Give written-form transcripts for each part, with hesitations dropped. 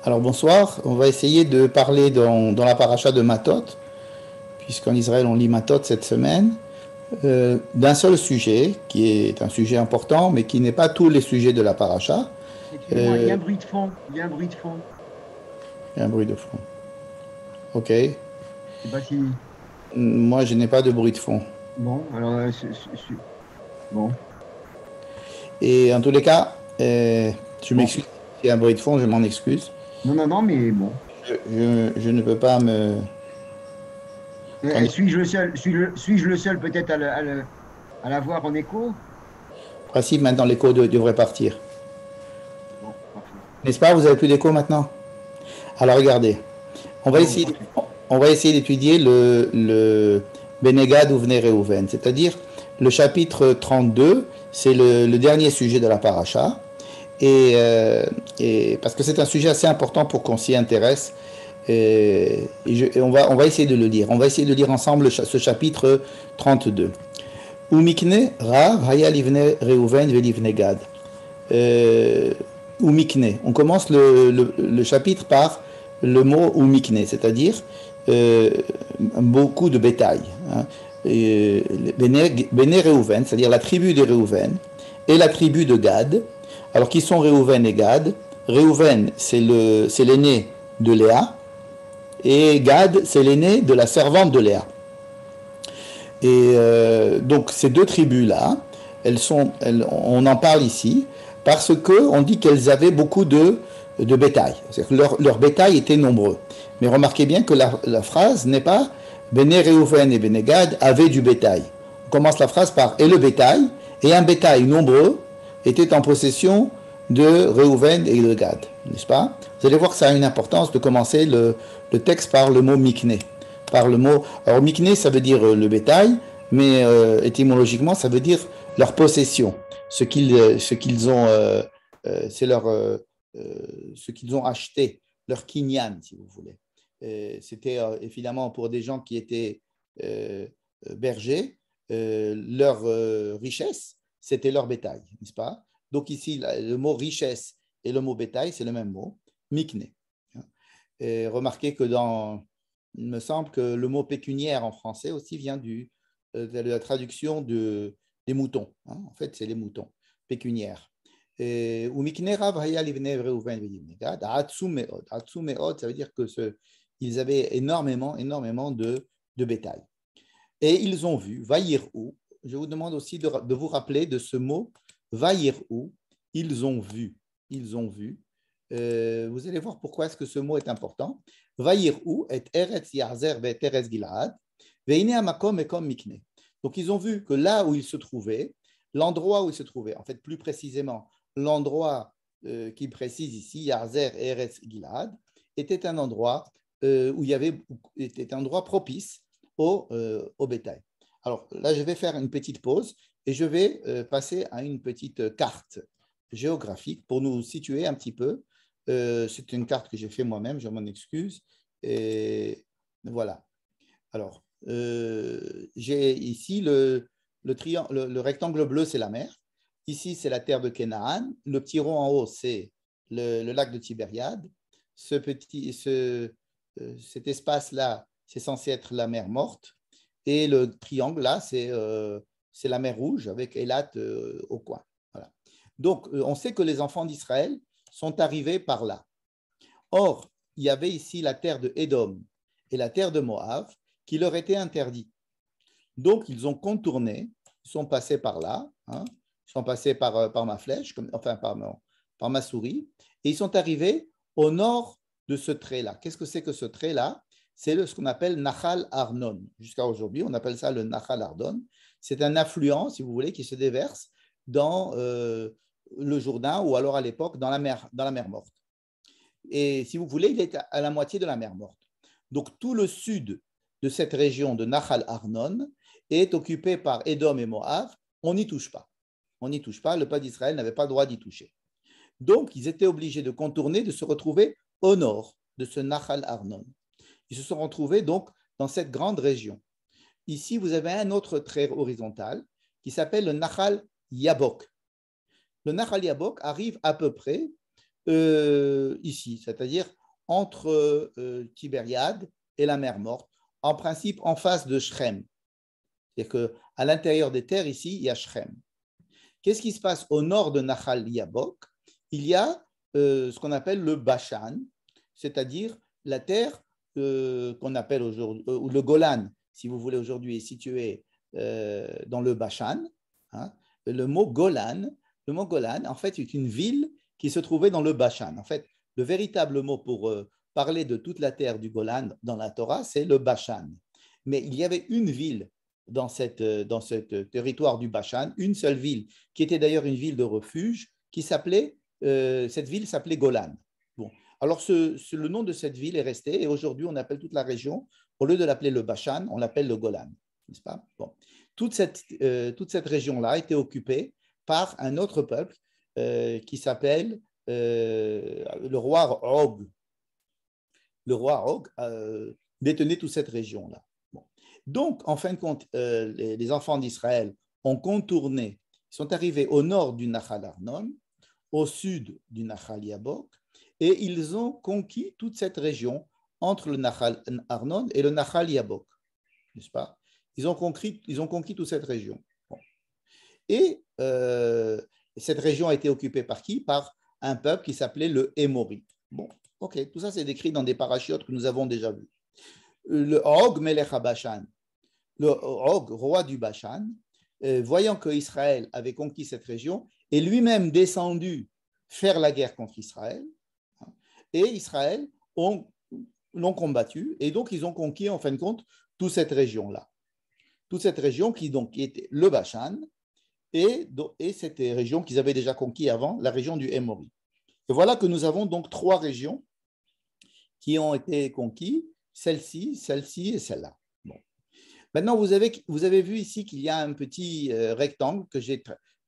Alors bonsoir, on va essayer de parler dans la paracha de Matot, puisqu'en Israël on lit Matot cette semaine, d'un seul sujet, qui est un sujet important, mais qui n'est pas tous les sujets de la paracha. Excusez-moi, il y a Euh, un bruit de fond. Il y a un bruit de fond. il y a un bruit de fond. Ok. Je sais pas si. Moi je n'ai pas de bruit de fond. Bon, alors, bon, Et en tous les cas, je bon. m'excuse s'il y a un bruit de fond, je m'en excuse. Non, non, non, mais bon. Je ne peux pas me... Attendez, Suis-je le seul, suis-je le seul peut-être à l'avoir en écho? le principe maintenant l'écho devrait partir. Bon, parfait. N'est-ce pas? Vous avez plus d'écho maintenant? Alors regardez. On va Bon, essayer, parfait. on va essayer d'étudier le Bénégad Ouvnei Réhouven, c'est-à-dire le chapitre 32, c'est le dernier sujet de la paracha, et, euh, et parce que c'est un sujet assez important pour qu'on s'y intéresse, et on va essayer de le lire. On va essayer de lire ensemble ce chapitre 32. Umikne Ra Haya Livne Réhouven Velivne Gad. euh, Umikne. On commence le chapitre par le mot Umikne, c'est-à-dire euh, beaucoup de bétail. Hein. Béné Réhouven, c'est-à-dire la tribu de Réhouven, et la tribu de Gad. Alors, qui sont Réhouven et Gad? Réhouven, c'est l'aîné de Léa, et Gad, c'est l'aîné de la servante de Léa. Et donc ces deux tribus-là, on en parle ici parce qu'on dit qu'elles avaient beaucoup de bétail. Que leur bétail était nombreux. Mais remarquez bien que la phrase n'est pas Béné Réhouven et Béné Gad avaient du bétail. On commence la phrase par et le bétail, et un bétail nombreux était en possession de Réhouven et de Gad, n'est-ce pas? Vous allez voir que ça a une importance de commencer le texte par le mot Mikné, par le mot. Alors, Mikné, ça veut dire le bétail, mais étymologiquement, ça veut dire leur possession. Ce qu'ils ont, c'est ce qu'ils ont acheté, leur kinyan, si vous voulez. C'était évidemment pour des gens qui étaient euh, bergers, leur richesse, c'était leur bétail, n'est-ce pas? Donc ici, le mot richesse et le mot bétail, c'est le même mot, mikné. Et remarquez que il me semble que le mot pécuniaire en français aussi vient de la traduction des moutons. Hein. En fait, c'est les moutons, pécuniaire. Ou miknera vaya livne Reuven velivne Gad, atsu meod. Atsu meod, ça veut dire que ils avaient énormément de bétail. Et ils ont vu, vaïrou, je vous demande aussi de vous rappeler de ce mot, vaïrou, ils ont vu, ils ont vu. Vous allez voir pourquoi est-ce que ce mot est important. Vaïrou est Eretz Yarzer ve Eretz Gilad, veine amakom ekom mikne. Donc ils ont vu que là où ils se trouvaient, l'endroit où ils se trouvaient, en fait plus précisément, l'endroit qui précise ici, Yarzer et Eretz Gilad, était un endroit où il y avait, était un endroit propice au bétail. Alors là, je vais faire une petite pause et je vais passer à une petite carte géographique pour nous situer un petit peu. C'est une carte que j'ai fait moi-même, je m'en excuse. Et voilà. Alors, j'ai ici le rectangle bleu, c'est la mer. Ici, c'est la terre de Canaan. Le petit rond en haut, c'est le lac de Tibériade. Cet espace-là, c'est censé être la mer Morte. Et le triangle, là, c'est la mer Rouge avec Élat au coin. Voilà. Donc, on sait que les enfants d'Israël sont arrivés par là. Or, il y avait ici la terre de Édom et la terre de Moab qui leur étaient interdits. Donc, ils ont contourné, ils sont passés par là, hein, ils sont passés par ma flèche, enfin par ma souris, et ils sont arrivés au nord de ce trait-là. Qu'est-ce que c'est que ce trait-là? C'est ce qu'on appelle Nahal Arnon. Jusqu'à aujourd'hui, on appelle ça le Nahal Arnon. C'est un affluent, si vous voulez, qui se déverse dans le Jourdain ou alors à l'époque dans la mer Morte. Et si vous voulez, il est à la moitié de la mer Morte. Donc tout le sud de cette région de Nahal Arnon est occupé par Édom et Moab. On n'y touche pas. On n'y touche pas. Le peuple d'Israël n'avait pas le droit d'y toucher. Donc ils étaient obligés de contourner, de se retrouver au nord de ce Nahal Arnon. Ils se sont retrouvés donc dans cette grande région. Ici, vous avez un autre trait horizontal qui s'appelle le Nahal Yabok. Le Nahal Yabok arrive à peu près ici, c'est-à-dire entre Tibériade et la mer Morte, en principe en face de Shrem. C'est-à-dire qu'à l'intérieur des terres, ici, il y a Shrem. Qu'est-ce qui se passe au nord de Nahal Yabok? Il y a ce qu'on appelle le Bashan, c'est-à-dire la terre qu'on appelle aujourd'hui, ou le Golan, si vous voulez, aujourd'hui est situé dans le Bashan. Hein. Le mot Golan, en fait, est une ville qui se trouvait dans le Bashan. En fait, le véritable mot pour parler de toute la terre du Golan dans la Torah, c'est le Bashan. Mais il y avait une ville dans ce territoire du Bashan, une seule ville, qui était d'ailleurs une ville de refuge, cette ville s'appelait Golan. Bon. Alors, le nom de cette ville est resté, et aujourd'hui, on appelle toute la région, au lieu de l'appeler le Bashan, on l'appelle le Golan, n'est-ce pas? Bon. Toute cette région-là a été occupée par un autre peuple qui s'appelle le roi Og. Le roi Og détenait toute cette région-là. Bon. Donc, en fin de compte, les enfants d'Israël ont contourné, sont arrivés au nord du Nahal Arnon, au sud du Nahal Yabok, et ils ont conquis toute cette région entre le Nahal Arnon et le Nahal Yabok, n'est-ce pas? Ils ont conquis toute cette région. Bon. Et cette région a été occupée par qui? Par un peuple qui s'appelait le Émorite. Bon, ok, tout ça c'est décrit dans des parachiotes que nous avons déjà vus. Le Og Melech HaBashan, le Og, roi du Bashan, voyant que Israël avait conquis cette région, est lui-même descendu faire la guerre contre Israël, et Israël l'ont combattu, et donc ils ont conquis en fin de compte toute cette région-là. Toute cette région qui était le Bashan, et cette région qu'ils avaient déjà conquis avant, la région du Émori. Et voilà que nous avons donc 3 régions qui ont été conquises, celle-ci et celle-là. Bon. Maintenant, vous avez vu ici qu'il y a un petit rectangle que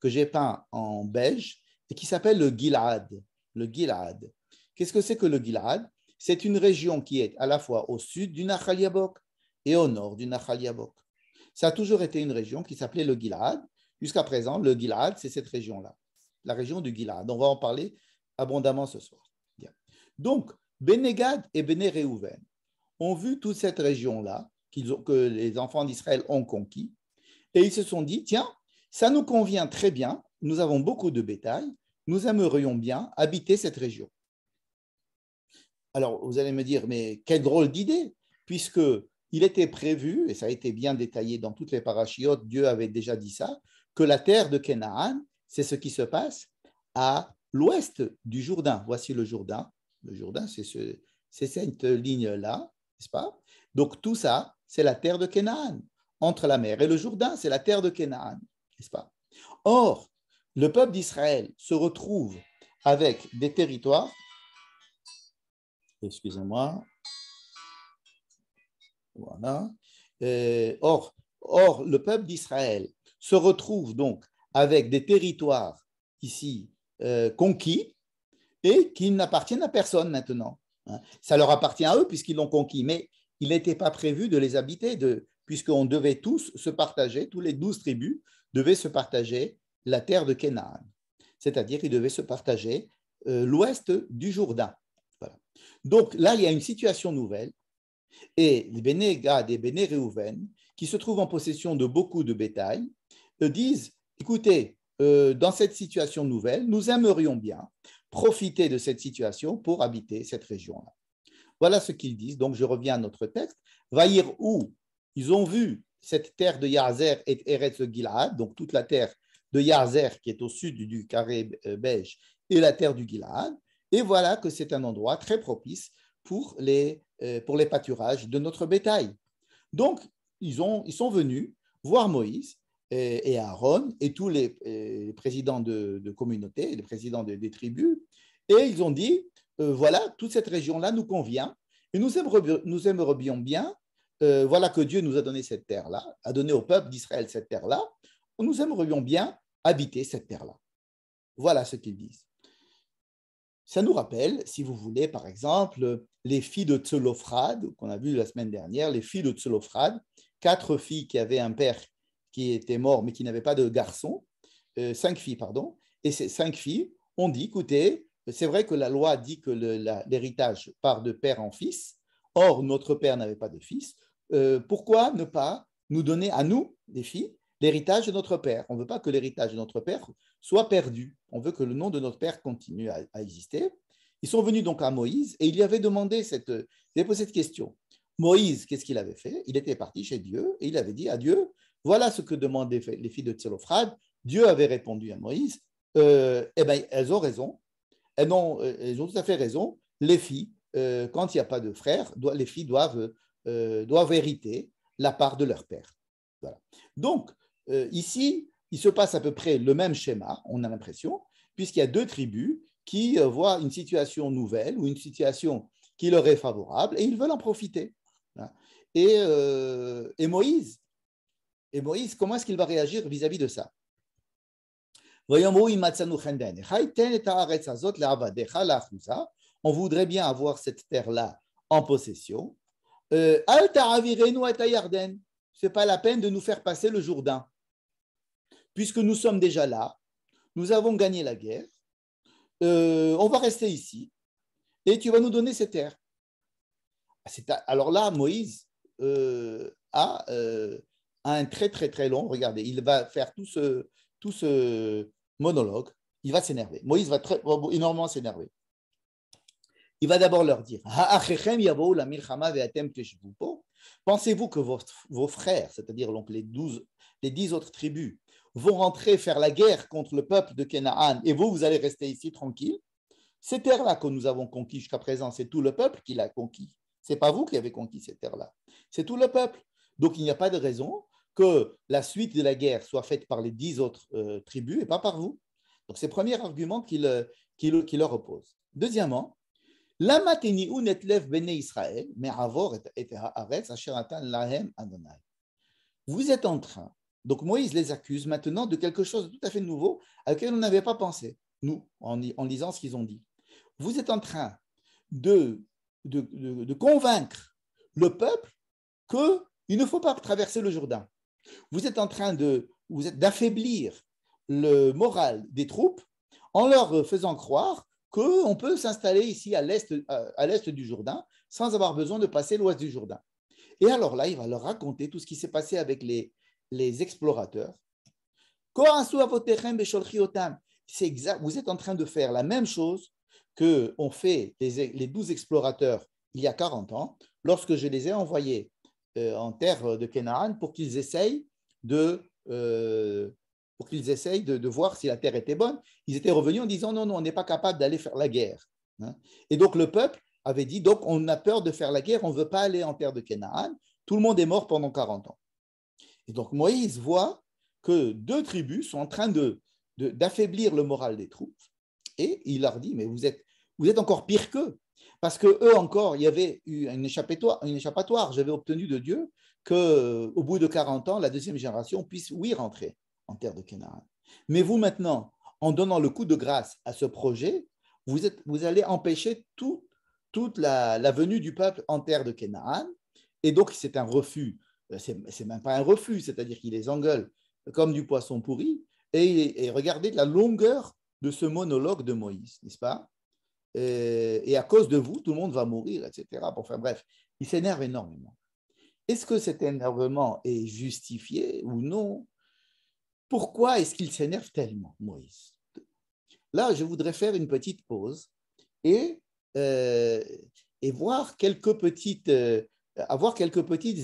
j'ai peint en beige et qui s'appelle le Gilad. Le Gilad. Qu'est-ce que c'est que le Gilad? C'est une région qui est à la fois au sud du Nahal Yabok et au nord du Nahal Yabok. Ça a toujours été une région qui s'appelait le Gilad. Jusqu'à présent, le Gilad, c'est cette région-là, la région du Gilad. On va en parler abondamment ce soir. Bien. Donc, Béné Gad et Béné Réhouven ont vu toute cette région-là que les enfants d'Israël ont conquis, et ils se sont dit, tiens, ça nous convient très bien, nous avons beaucoup de bétail, nous aimerions bien habiter cette région. Alors, vous allez me dire, mais quelle drôle d'idée, puisqu'il était prévu, et ça a été bien détaillé dans toutes les parachiotes, Dieu avait déjà dit ça, que la terre de Canaan, c'est ce qui se passe à l'ouest du Jourdain. Voici le Jourdain. Le Jourdain, c'est cette ligne-là, n'est-ce pas? Donc, tout ça, c'est la terre de Canaan. Entre la mer et le Jourdain, c'est la terre de Canaan, n'est-ce pas? Or, le peuple d'Israël se retrouve avec des territoires, excusez-moi, voilà. Or, le peuple d'Israël se retrouve donc avec des territoires ici conquis et qui n'appartiennent à personne maintenant. Hein. Ça leur appartient à eux puisqu'ils l'ont conquis, mais il n'était pas prévu de les habiter, puisqu'on devait tous se partager, tous les 12 tribus devaient se partager la terre de Canaan. C'est-à-dire qu'ils devaient se partager l'ouest du Jourdain. Voilà. Donc là, il y a une situation nouvelle. Et les Béné Gad et Béné Réhouven, qui se trouvent en possession de beaucoup de bétail, disent, écoutez, dans cette situation nouvelle, nous aimerions bien profiter de cette situation pour habiter cette région-là. Voilà ce qu'ils disent. Donc, je reviens à notre texte. Vaïr où ils ont vu cette terre de Yazer et Eretz Gilad, donc toute la terre de Yazer qui est au sud du carré beige et la terre du Gilad. Et voilà que c'est un endroit très propice pour les pâturages de notre bétail. Donc, ils sont venus voir Moïse et Aaron et tous les présidents de communautés, les présidents des tribus, et ils ont dit, voilà, toute cette région-là nous convient, et nous aimerions bien, voilà que Dieu nous a donné cette terre-là, a donné au peuple d'Israël cette terre-là, nous aimerions bien habiter cette terre-là. Voilà ce qu'ils disent. Ça nous rappelle, si vous voulez, par exemple, les filles de Tselophrad, qu'on a vu la semaine dernière, les filles de Tselophrad, 4 filles qui avaient un père qui était mort, mais qui n'avait pas de garçon, 5 filles, pardon, et ces 5 filles ont dit, écoutez, c'est vrai que la loi dit que l'héritage part de père en fils. Or, notre père n'avait pas de fils. Pourquoi ne pas nous donner à nous, les filles, l'héritage de notre père? On ne veut pas que l'héritage de notre père soit perdu. On veut que le nom de notre père continue à exister. Ils sont venus donc à Moïse et il lui avait demandé il avait posé cette question. Moïse, qu'est-ce qu'il avait fait? Il était parti chez Dieu et il avait dit à Dieu, voilà ce que demandaient les filles de Tselophrad. Dieu avait répondu à Moïse, eh bien, elles ont raison. Elles ont tout à fait raison. Les filles, quand il n'y a pas de frères, les filles doivent hériter la part de leur père. Voilà. Donc, ici, il se passe à peu près le même schéma, on a l'impression, puisqu'il y a deux tribus qui voient une situation nouvelle ou une situation qui leur est favorable et ils veulent en profiter. Et Moïse, comment est-ce qu'il va réagir vis-à-vis de ça? On voudrait bien avoir cette terre-là en possession. Ce n'est pas la peine de nous faire passer le Jourdain, puisque nous sommes déjà là, nous avons gagné la guerre, on va rester ici, et tu vas nous donner ces terres. Alors là, Moïse a un très très très long, regardez, il va faire tout ce monologue, il va s'énerver. Moïse va énormément s'énerver. Il va d'abord leur dire, pensez-vous que vos frères, c'est-à-dire donc les 10 autres tribus, vont rentrer faire la guerre contre le peuple de Canaan et vous allez rester ici tranquille? Ces terres-là que nous avons conquis jusqu'à présent, c'est tout le peuple qui l'a conquis. Ce n'est pas vous qui avez conquis ces terres-là, c'est tout le peuple. Donc il n'y a pas de raison que la suite de la guerre soit faite par les 10 autres tribus et pas par vous. Donc c'est le premier argument qui leur oppose. Deuxièmement, la mateni ou netlev bene Israël, mais avor et haaretz asher natan lahem Adonai. Vous êtes en train, donc Moïse les accuse maintenant de quelque chose de tout à fait nouveau à laquelle on n'avait pas pensé, nous, en lisant ce qu'ils ont dit. Vous êtes en train de convaincre le peuple qu'il ne faut pas traverser le Jourdain. Vous êtes en train d'affaiblir le moral des troupes en leur faisant croire qu'on peut s'installer ici à l'est du Jourdain sans avoir besoin de passer l'ouest du Jourdain. Et alors là, il va leur raconter tout ce qui s'est passé avec les explorateurs. C'est exact, vous êtes en train de faire la même chose qu'ont fait les 12 explorateurs il y a 40 ans, lorsque je les ai envoyés en terre de Canaan pour qu'ils essayent de voir si la terre était bonne. Ils étaient revenus en disant non, on n'est pas capable d'aller faire la guerre. Et donc le peuple avait dit, donc on a peur de faire la guerre, on ne veut pas aller en terre de Canaan. Tout le monde est mort pendant 40 ans. Et donc Moïse voit que deux tribus sont en train d'affaiblir le moral des troupes. Et il leur dit, mais vous êtes encore pire qu'eux. Parce qu'eux encore, il y avait eu une échappatoire. J'avais obtenu de Dieu qu'au bout de 40 ans, la deuxième génération puisse, oui, rentrer en terre de Canaan. Mais vous maintenant, en donnant le coup de grâce à ce projet, vous allez empêcher toute la venue du peuple en terre de Canaan. Et donc, c'est un refus. C'est même pas un refus, c'est-à-dire qu'il les engueule comme du poisson pourri. Et regardez la longueur de ce monologue de Moïse, n'est-ce pas? Et à cause de vous, tout le monde va mourir, etc. Enfin bref, il s'énerve énormément. Est-ce que cet énervement est justifié ou non? Pourquoi est-ce qu'il s'énerve tellement, Moïse? Là, je voudrais faire une petite pause et avoir quelques petites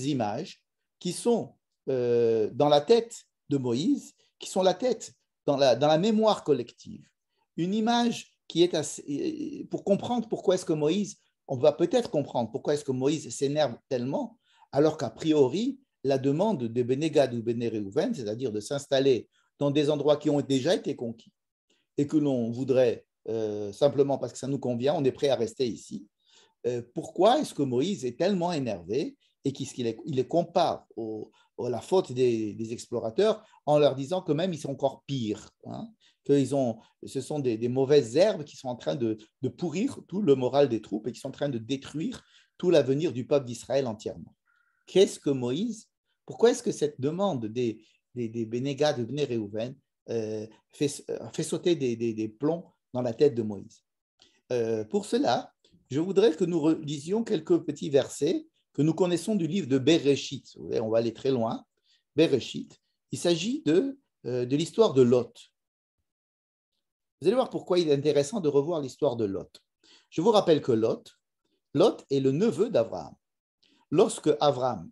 images qui sont dans la tête de Moïse, qui sont la tête dans la mémoire collective. Une image qui est assez, pour comprendre pourquoi est-ce que Moïse, on va peut-être comprendre pourquoi est-ce que Moïse s'énerve tellement, alors qu'a priori, la demande de Béné Gad ou Béné Réhouven, c'est-à-dire de s'installer dans des endroits qui ont déjà été conquis et que l'on voudrait simplement parce que ça nous convient, on est prêt à rester ici. Pourquoi est-ce que Moïse est tellement énervé et qu'il les compare à la faute des explorateurs en leur disant que même ils sont encore pires, ce sont des mauvaises herbes qui sont en train de pourrir tout le moral des troupes et qui sont en train de détruire tout l'avenir du peuple d'Israël entièrement. Qu'est-ce que Moïse, pourquoi est-ce que cette demande des Bénégas de Béné Réhouven fait sauter des plombs dans la tête de Moïse? Pour cela, je voudrais que nous lisions quelques petits versets que nous connaissons du livre de Bereshit. On va aller très loin. Bereshit, il s'agit de l'histoire de Lot. Vous allez voir pourquoi il est intéressant de revoir l'histoire de Lot. Je vous rappelle que Lot est le neveu d'Abraham. Lorsque Abraham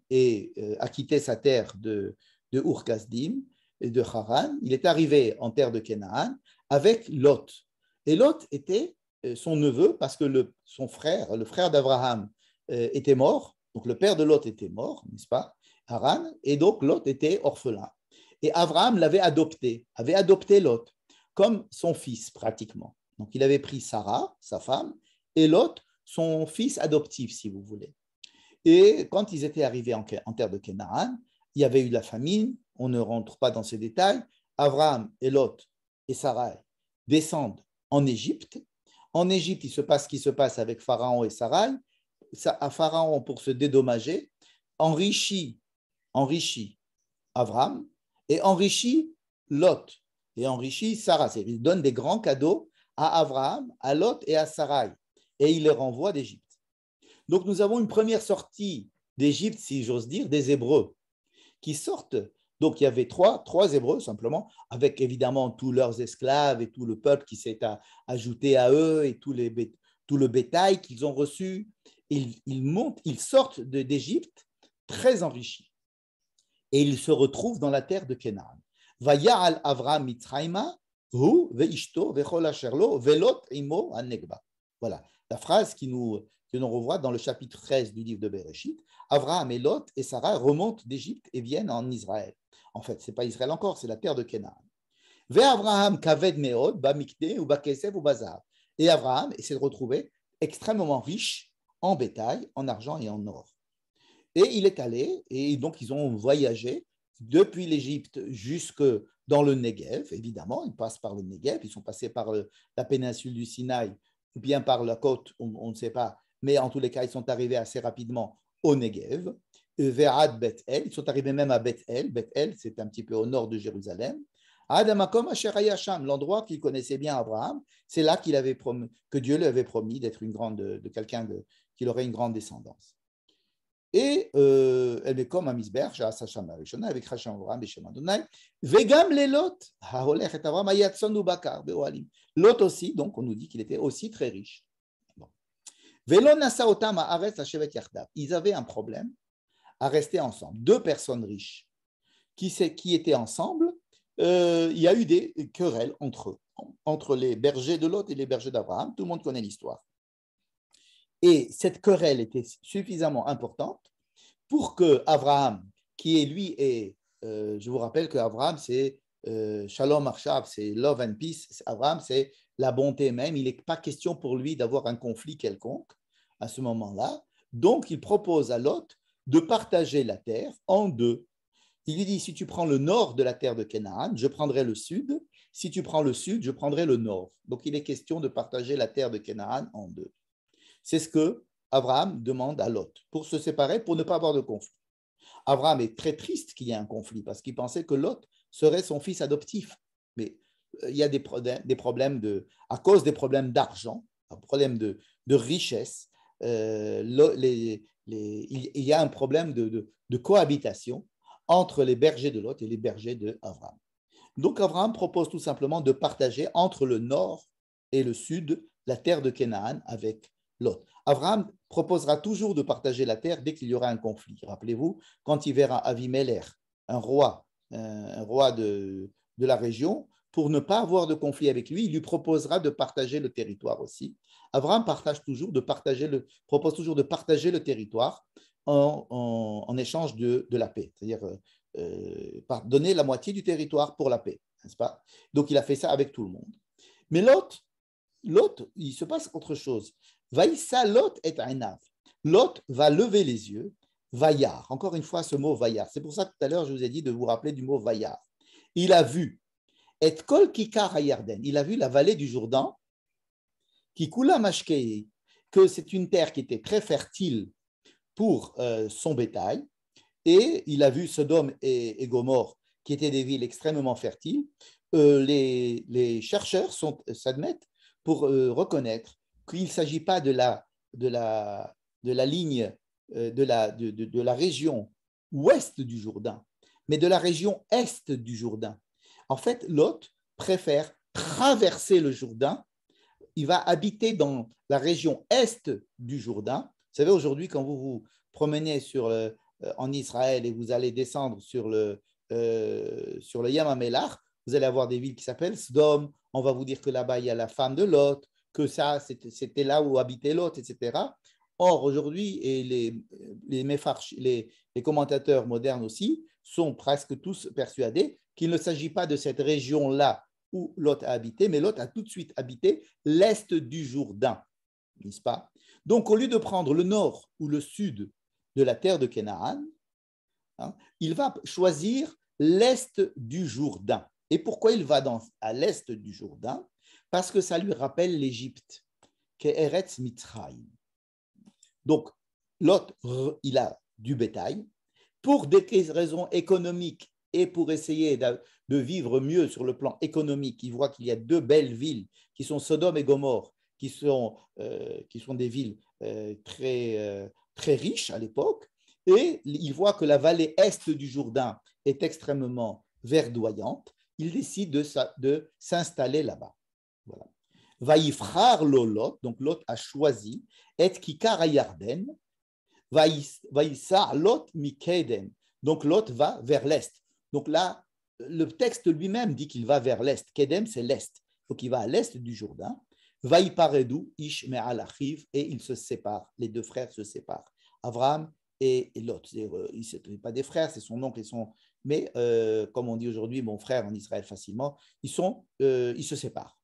a quitté sa terre de Ur-Kasdim et de Haran, il est arrivé en terre de Canaan avec Lot. Et Lot était son neveu parce que son frère, le frère d'Abraham, était mort. Donc le père de Lot était mort, n'est-ce pas, Haran, et donc Lot était orphelin. Et Abraham avait adopté Lot comme son fils pratiquement. Donc il avait pris Sarah, sa femme, et Lot, son fils adoptif, si vous voulez. Et quand ils étaient arrivés en terre de Canaan, il y avait eu la famine, on ne rentre pas dans ces détails. Abraham et Lot et Sarai descendent en Égypte. En Égypte, il se passe ce qui se passe avec Pharaon et Sarai. Pharaon, pour se dédommager, enrichit Abraham et enrichit Lot et enrichit Sarah. Il donne des grands cadeaux à Abraham, à Lot et à Sarai et il les renvoie d'Égypte. Donc nous avons une première sortie d'Égypte, si j'ose dire, des Hébreux qui sortent. Donc il y avait trois Hébreux simplement, avec évidemment tous leurs esclaves et tout le peuple qui s'est ajouté à eux et tout le bétail qu'ils ont reçu. Ils sortent d'Égypte très enrichis et ils se retrouvent dans la terre de Canaan. Vaya'al Avram Mitzrayma, hu veishto vechol asher lo velot imo hanegba. Voilà la phrase que nous revoit dans le chapitre 13 du livre de Bereshit. Abraham et Lot et Sarah remontent d'Égypte et viennent en Israël. En fait, ce n'est pas Israël encore, c'est la terre de Canaan. Ve Abraham kaved meod bamikne ou bakesef ou bazav. Et Abraham s'est retrouvé extrêmement riche en bétail, en argent et en or. Et il est allé, et donc ils ont voyagé depuis l'Égypte jusque dans le Negev, évidemment, ils passent par le Negev, ils sont passés par la péninsule du Sinaï, ou bien par la côte, on ne sait pas, mais en tous les cas, ils sont arrivés assez rapidement au Negev, vers Beth-El, ils sont arrivés même à Beth-El. Beth-El, c'est un petit peu au nord de Jérusalem. Adamakom Asher Hayasham, l'endroit qu'il connaissait bien Abraham, c'est là que Dieu lui avait promis d'être quelqu'un qu'il aurait une grande descendance. Et elle est comme à Misber, avec Hacham Abraham et Shem Adonai, Vegam Lelot, Haolech et Abraham, Ayatson ou Bakar, Beoalim. Lot aussi, donc on nous dit qu'il était aussi très riche. Ils avaient un problème à rester ensemble. Deux personnes riches qui étaient ensemble, il y a eu des querelles entre eux, entre les bergers de Lot et les bergers d'Abraham. Tout le monde connaît l'histoire. Et cette querelle était suffisamment importante pour que Abraham, qui lui est, je vous rappelle que Abraham c'est Shalom Arshav, c'est love and peace. Abraham c'est la bonté même. Il n'est pas question pour lui d'avoir un conflit quelconque à ce moment-là. Donc il propose à Lot de partager la terre en deux. Il lui dit, si tu prends le nord de la terre de Canaan, je prendrai le sud. Si tu prends le sud, je prendrai le nord. Donc il est question de partager la terre de Canaan en deux. C'est ce que Abraham demande à Lot pour se séparer, pour ne pas avoir de conflit. Abraham est très triste qu'il y ait un conflit parce qu'il pensait que Lot serait son fils adoptif. Mais il y a des problèmes à cause des problèmes d'argent, un problème de richesse, il y a un problème de cohabitation entre les bergers de Lot et les bergers d'Abraham. Donc Abraham propose tout simplement de partager entre le nord et le sud la terre de Canaan avec Lot. Abraham proposera toujours de partager la terre dès qu'il y aura un conflit. Rappelez-vous, quand il verra Avimelech, un roi de la région, pour ne pas avoir de conflit avec lui, il lui proposera de partager le territoire aussi. Abraham propose toujours de partager le territoire en échange de la paix, c'est-à-dire donner la moitié du territoire pour la paix, n'est-ce pas? Donc il a fait ça avec tout le monde. Mais Lot, il se passe autre chose. Vaïssa Lot est Ainav. Lot va lever les yeux, Vaillard. Encore une fois, ce mot Vaillard. C'est pour ça que tout à l'heure, je vous ai dit de vous rappeler du mot Vaillard. Il a vu, et Kol Kikar Hayarden, il a vu la vallée du Jourdain, qui coula Mashkei, que c'est une terre qui était très fertile pour son bétail, et il a vu Sodome et Gomorrhe, qui étaient des villes extrêmement fertiles. Les chercheurs s'admettent pour reconnaître qu'il ne s'agit pas de la ligne, de la région ouest du Jourdain, mais de la région est du Jourdain. En fait, Lot préfère traverser le Jourdain. Il va habiter dans la région est du Jourdain. Vous savez, aujourd'hui, quand vous vous promenez en Israël et vous allez descendre sur le Yam HaMelach, vous allez avoir des villes qui s'appellent Sdom. On va vous dire que là-bas, il y a la femme de Lot, que ça, c'était là où habitait Lot, etc. Or, aujourd'hui, et les commentateurs modernes aussi sont presque tous persuadés qu'il ne s'agit pas de cette région-là où Lot a habité, mais Lot a tout de suite habité l'est du Jourdain, n'est-ce pas? Donc, au lieu de prendre le nord ou le sud de la terre de Canaan, il va choisir l'est du Jourdain. Et pourquoi il va à l'est du Jourdain? Parce que ça lui rappelle l'Égypte, Ke'eretz Mitzrayim. Donc, Lot, il a du bétail. Pour des raisons économiques et pour essayer de vivre mieux sur le plan économique, il voit qu'il y a deux belles villes qui sont Sodome et Gomorrhe, qui sont des villes très riches à l'époque. Et il voit que la vallée est du Jourdain est extrêmement verdoyante. Il décide de s'installer là-bas. Voilà. Vaïfrar lo Lot, donc Lot a choisi, et kikar Yarden, vaïsar Lot mikedem, donc Lot va vers l'est. Donc là, le texte lui-même dit qu'il va vers l'est. Kedem, c'est l'est. Donc il va à l'est du Jourdain. Vaïparedou ish me'al achiv, et ils se séparent. Les deux frères se séparent. Abraham et Lot. Ils ne sont pas des frères, c'est son oncle et son. Mais comme on dit aujourd'hui, mon frère en Israël facilement, ils se séparent.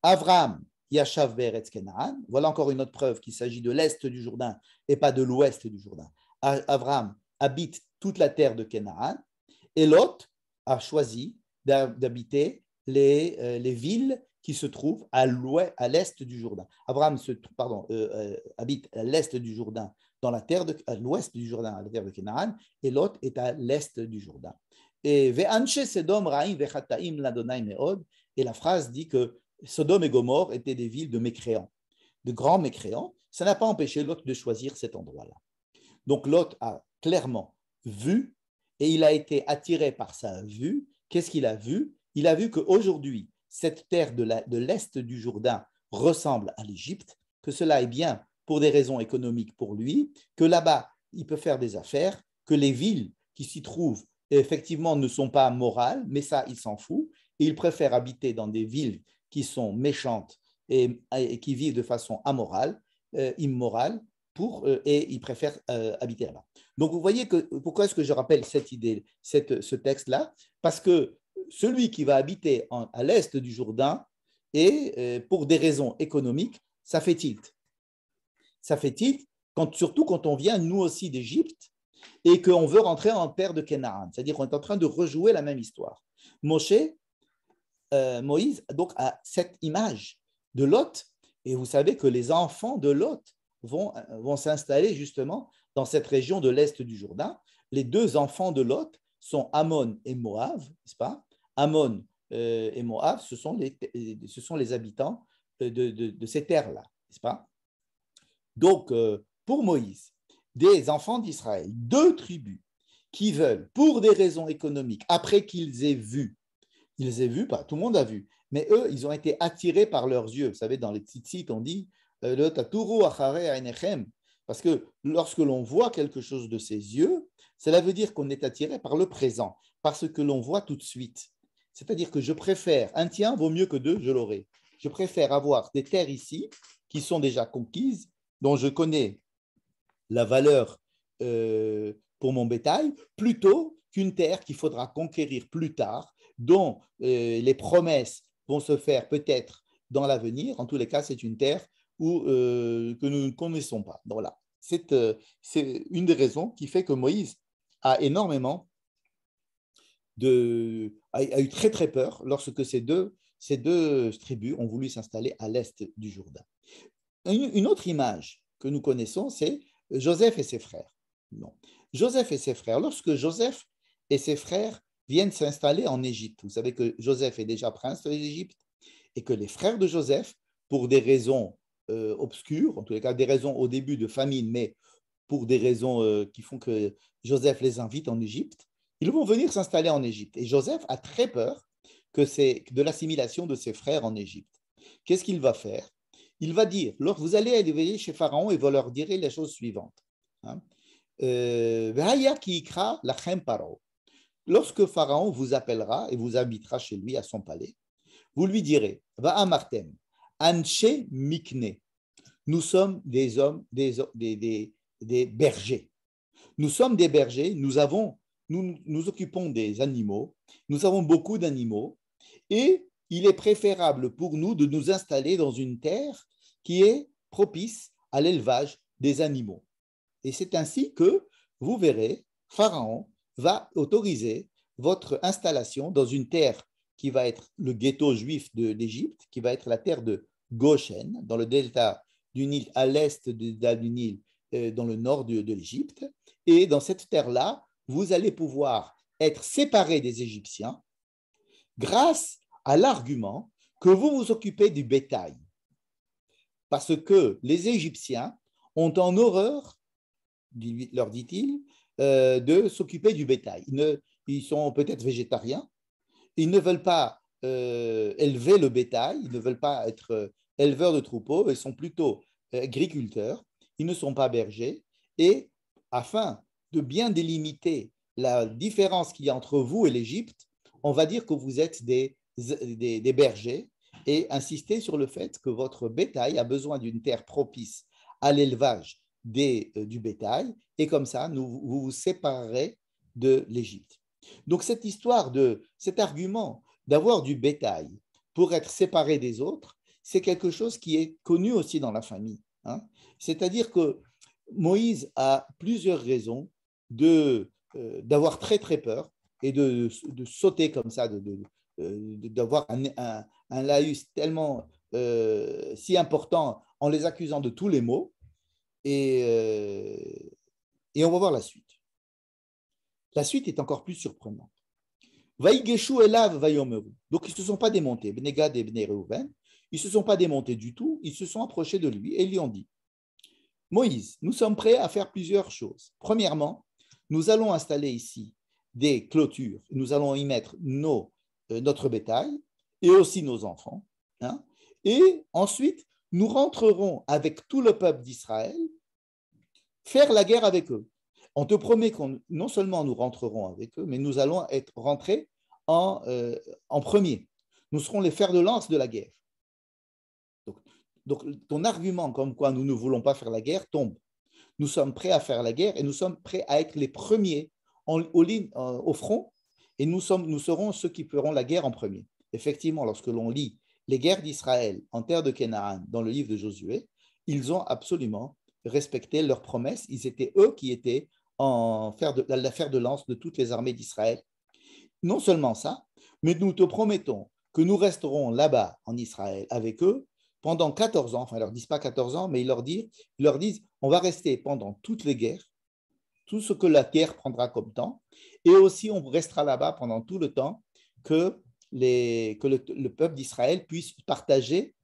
Abraham, Yashav Be'eretz Kenaan, voilà encore une autre preuve qu'il s'agit de l'est du Jourdain et pas de l'ouest du Jourdain. Abraham habite toute la terre de Canaan et Lot a choisi d'habiter les villes qui se trouvent à l'est du Jourdain. Abraham habite à l'est du Jourdain, à l'ouest du Jourdain, à la terre de Canaan, et Lot est à l'est du Jourdain. Et la phrase dit que Sodome et Gomorrhe étaient des villes de mécréants, de grands mécréants. Ça n'a pas empêché Lot de choisir cet endroit-là. Donc Lot a clairement vu et il a été attiré par sa vue. Qu'est-ce qu'il a vu? Il a vu qu'aujourd'hui, cette terre de l'est du Jourdain ressemble à l'Égypte, que cela est bien pour des raisons économiques pour lui, que là-bas, il peut faire des affaires, que les villes qui s'y trouvent, effectivement, ne sont pas morales, mais ça, il s'en fout. Et il préfère habiter dans des villes qui sont méchantes et qui vivent de façon amorale, immorale, et il préfère habiter là-bas. Donc, vous voyez pourquoi est-ce que je rappelle cette idée, ce texte-là? Parce que celui qui va habiter à l'est du Jourdain, et pour des raisons économiques, ça fait tilt. Ça fait tilt, surtout quand on vient, nous aussi, d'Égypte, et qu'on veut rentrer en terre de Canaan. C'est-à-dire qu'on est en train de rejouer la même histoire. Moïse donc a cette image de Lot, et vous savez que les enfants de Lot vont s'installer justement dans cette région de l'est du Jourdain. Les deux enfants de Lot sont Ammon et Moab, n'est-ce pas? Ammon et Moab, ce sont les habitants de ces terres-là, n'est-ce pas? Donc, pour Moïse, des enfants d'Israël, deux tribus qui veulent, pour des raisons économiques, après qu'ils aient vu, pas tout le monde a vu, mais eux, ils ont été attirés par leurs yeux. Vous savez, dans les tzitzit, on dit le taturu achare einechem, parce que lorsque l'on voit quelque chose de ses yeux, cela veut dire qu'on est attiré par le présent, parce que l'on voit tout de suite. C'est-à-dire que je préfère, un tien vaut mieux que deux, je l'aurai. Je préfère avoir des terres ici qui sont déjà conquises, dont je connais la valeur pour mon bétail, plutôt qu'une terre qu'il faudra conquérir plus tard, dont les promesses vont se faire peut-être dans l'avenir. En tous les cas, c'est une terre que nous ne connaissons pas. Donc, voilà. C'est une des raisons qui fait que Moïse a énormément a eu très très peur lorsque ces deux tribus ont voulu s'installer à l'est du Jourdain. Une autre image que nous connaissons, c'est Joseph et ses frères. Non. Joseph et ses frères. Lorsque Joseph et ses frères viennent s'installer en Égypte, vous savez que Joseph est déjà prince de l'Égypte et que les frères de Joseph, pour des raisons obscures, en tous les cas des raisons au début de famine, mais pour des raisons qui font que Joseph les invite en Égypte, ils vont venir s'installer en Égypte. Et Joseph a très peur que c'est de l'assimilation de ses frères en Égypte. Qu'est-ce qu'il va faire? Il va dire, vous allez aller chez Pharaon et vous leur direz les choses suivantes. Hein? Lorsque Pharaon vous appellera et vous invitera chez lui à son palais, vous lui direz, va amartem, anche mikne. Nous sommes des hommes, des bergers. Nous sommes des bergers, nous occupons des animaux, nous avons beaucoup d'animaux et il est préférable pour nous de nous installer dans une terre qui est propice à l'élevage des animaux. Et c'est ainsi que, vous verrez, Pharaon va autoriser votre installation dans une terre qui va être le ghetto juif d'Égypte, qui va être la terre de Goshen, dans le delta du Nil, à l'est du Nil, dans le nord de l'Égypte. Et dans cette terre-là, vous allez pouvoir être séparés des Égyptiens grâce à l'argument que vous vous occupez du bétail. Parce que les Égyptiens ont en horreur, leur dit-il, de s'occuper du bétail. Ils sont peut-être végétariens, ils ne veulent pas élever le bétail, ils ne veulent pas être éleveurs de troupeaux, ils sont plutôt agriculteurs, ils ne sont pas bergers. Et afin de bien délimiter la différence qu'il y a entre vous et l'Égypte, on va dire que vous êtes des bergers et insister sur le fait que votre bétail a besoin d'une terre propice à l'élevage du bétail, et comme ça, vous vous séparerez de l'Égypte. Donc, cette histoire cet argument d'avoir du bétail pour être séparé des autres, c'est quelque chose qui est connu aussi dans la famille. Hein. C'est-à-dire que Moïse a plusieurs raisons d'avoir très, très peur et de sauter comme ça, d'avoir un laïus tellement si important en les accusant de tous les maux. Et on va voir la suite. La suite est encore plus surprenante. Vaïgeshu elav vayomeru. Donc, ils ne se sont pas démontés. Bnei Gad et Bnei Reuven, ils ne se sont pas démontés du tout. Ils se sont approchés de lui et lui ont dit, Moïse, nous sommes prêts à faire plusieurs choses. Premièrement, nous allons installer ici des clôtures. Nous allons y mettre notre bétail et aussi nos enfants. Hein, et ensuite, nous rentrerons avec tout le peuple d'Israël faire la guerre avec eux. On te promet qu'on non seulement nous rentrerons avec eux, mais nous allons rentrer en premier. Nous serons les fers de lance de la guerre. Donc, ton argument comme quoi nous ne voulons pas faire la guerre tombe. Nous sommes prêts à faire la guerre et nous sommes prêts à être les premiers au front et nous serons ceux qui feront la guerre en premier. Effectivement, lorsque l'on lit les guerres d'Israël en terre de Canaan dans le livre de Josué, ils ont absolument respecté leurs promesses. Ils étaient eux qui étaient la fer de lance de toutes les armées d'Israël. Non seulement ça, mais nous te promettons que nous resterons là-bas en Israël avec eux pendant 14 ans. Enfin, ils ne leur disent pas 14 ans, mais ils leur disent on va rester pendant toutes les guerres, tout ce que la guerre prendra comme temps, et aussi on restera là-bas pendant tout le temps que le peuple d'Israël puisse partager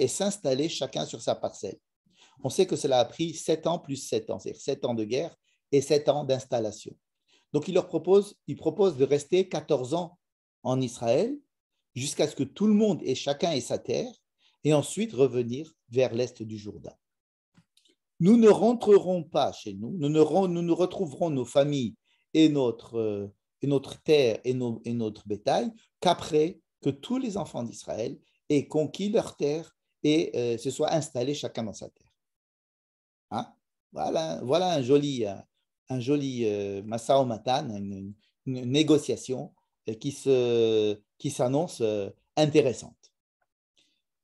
et s'installer chacun sur sa parcelle. On sait que cela a pris 7 ans plus 7 ans, c'est-à-dire 7 ans de guerre et 7 ans d'installation. Donc, il propose de rester 14 ans en Israël jusqu'à ce que tout le monde et chacun ait sa terre et ensuite revenir vers l'est du Jourdain. Nous ne rentrerons pas chez nous, nous retrouverons nos familles et notre terre et notre bétail qu'après que tous les enfants d'Israël aient conquis leur terre et se soient installés chacun dans sa terre. Hein? Voilà un joli Masa Matan, une négociation qui s'annonce intéressante.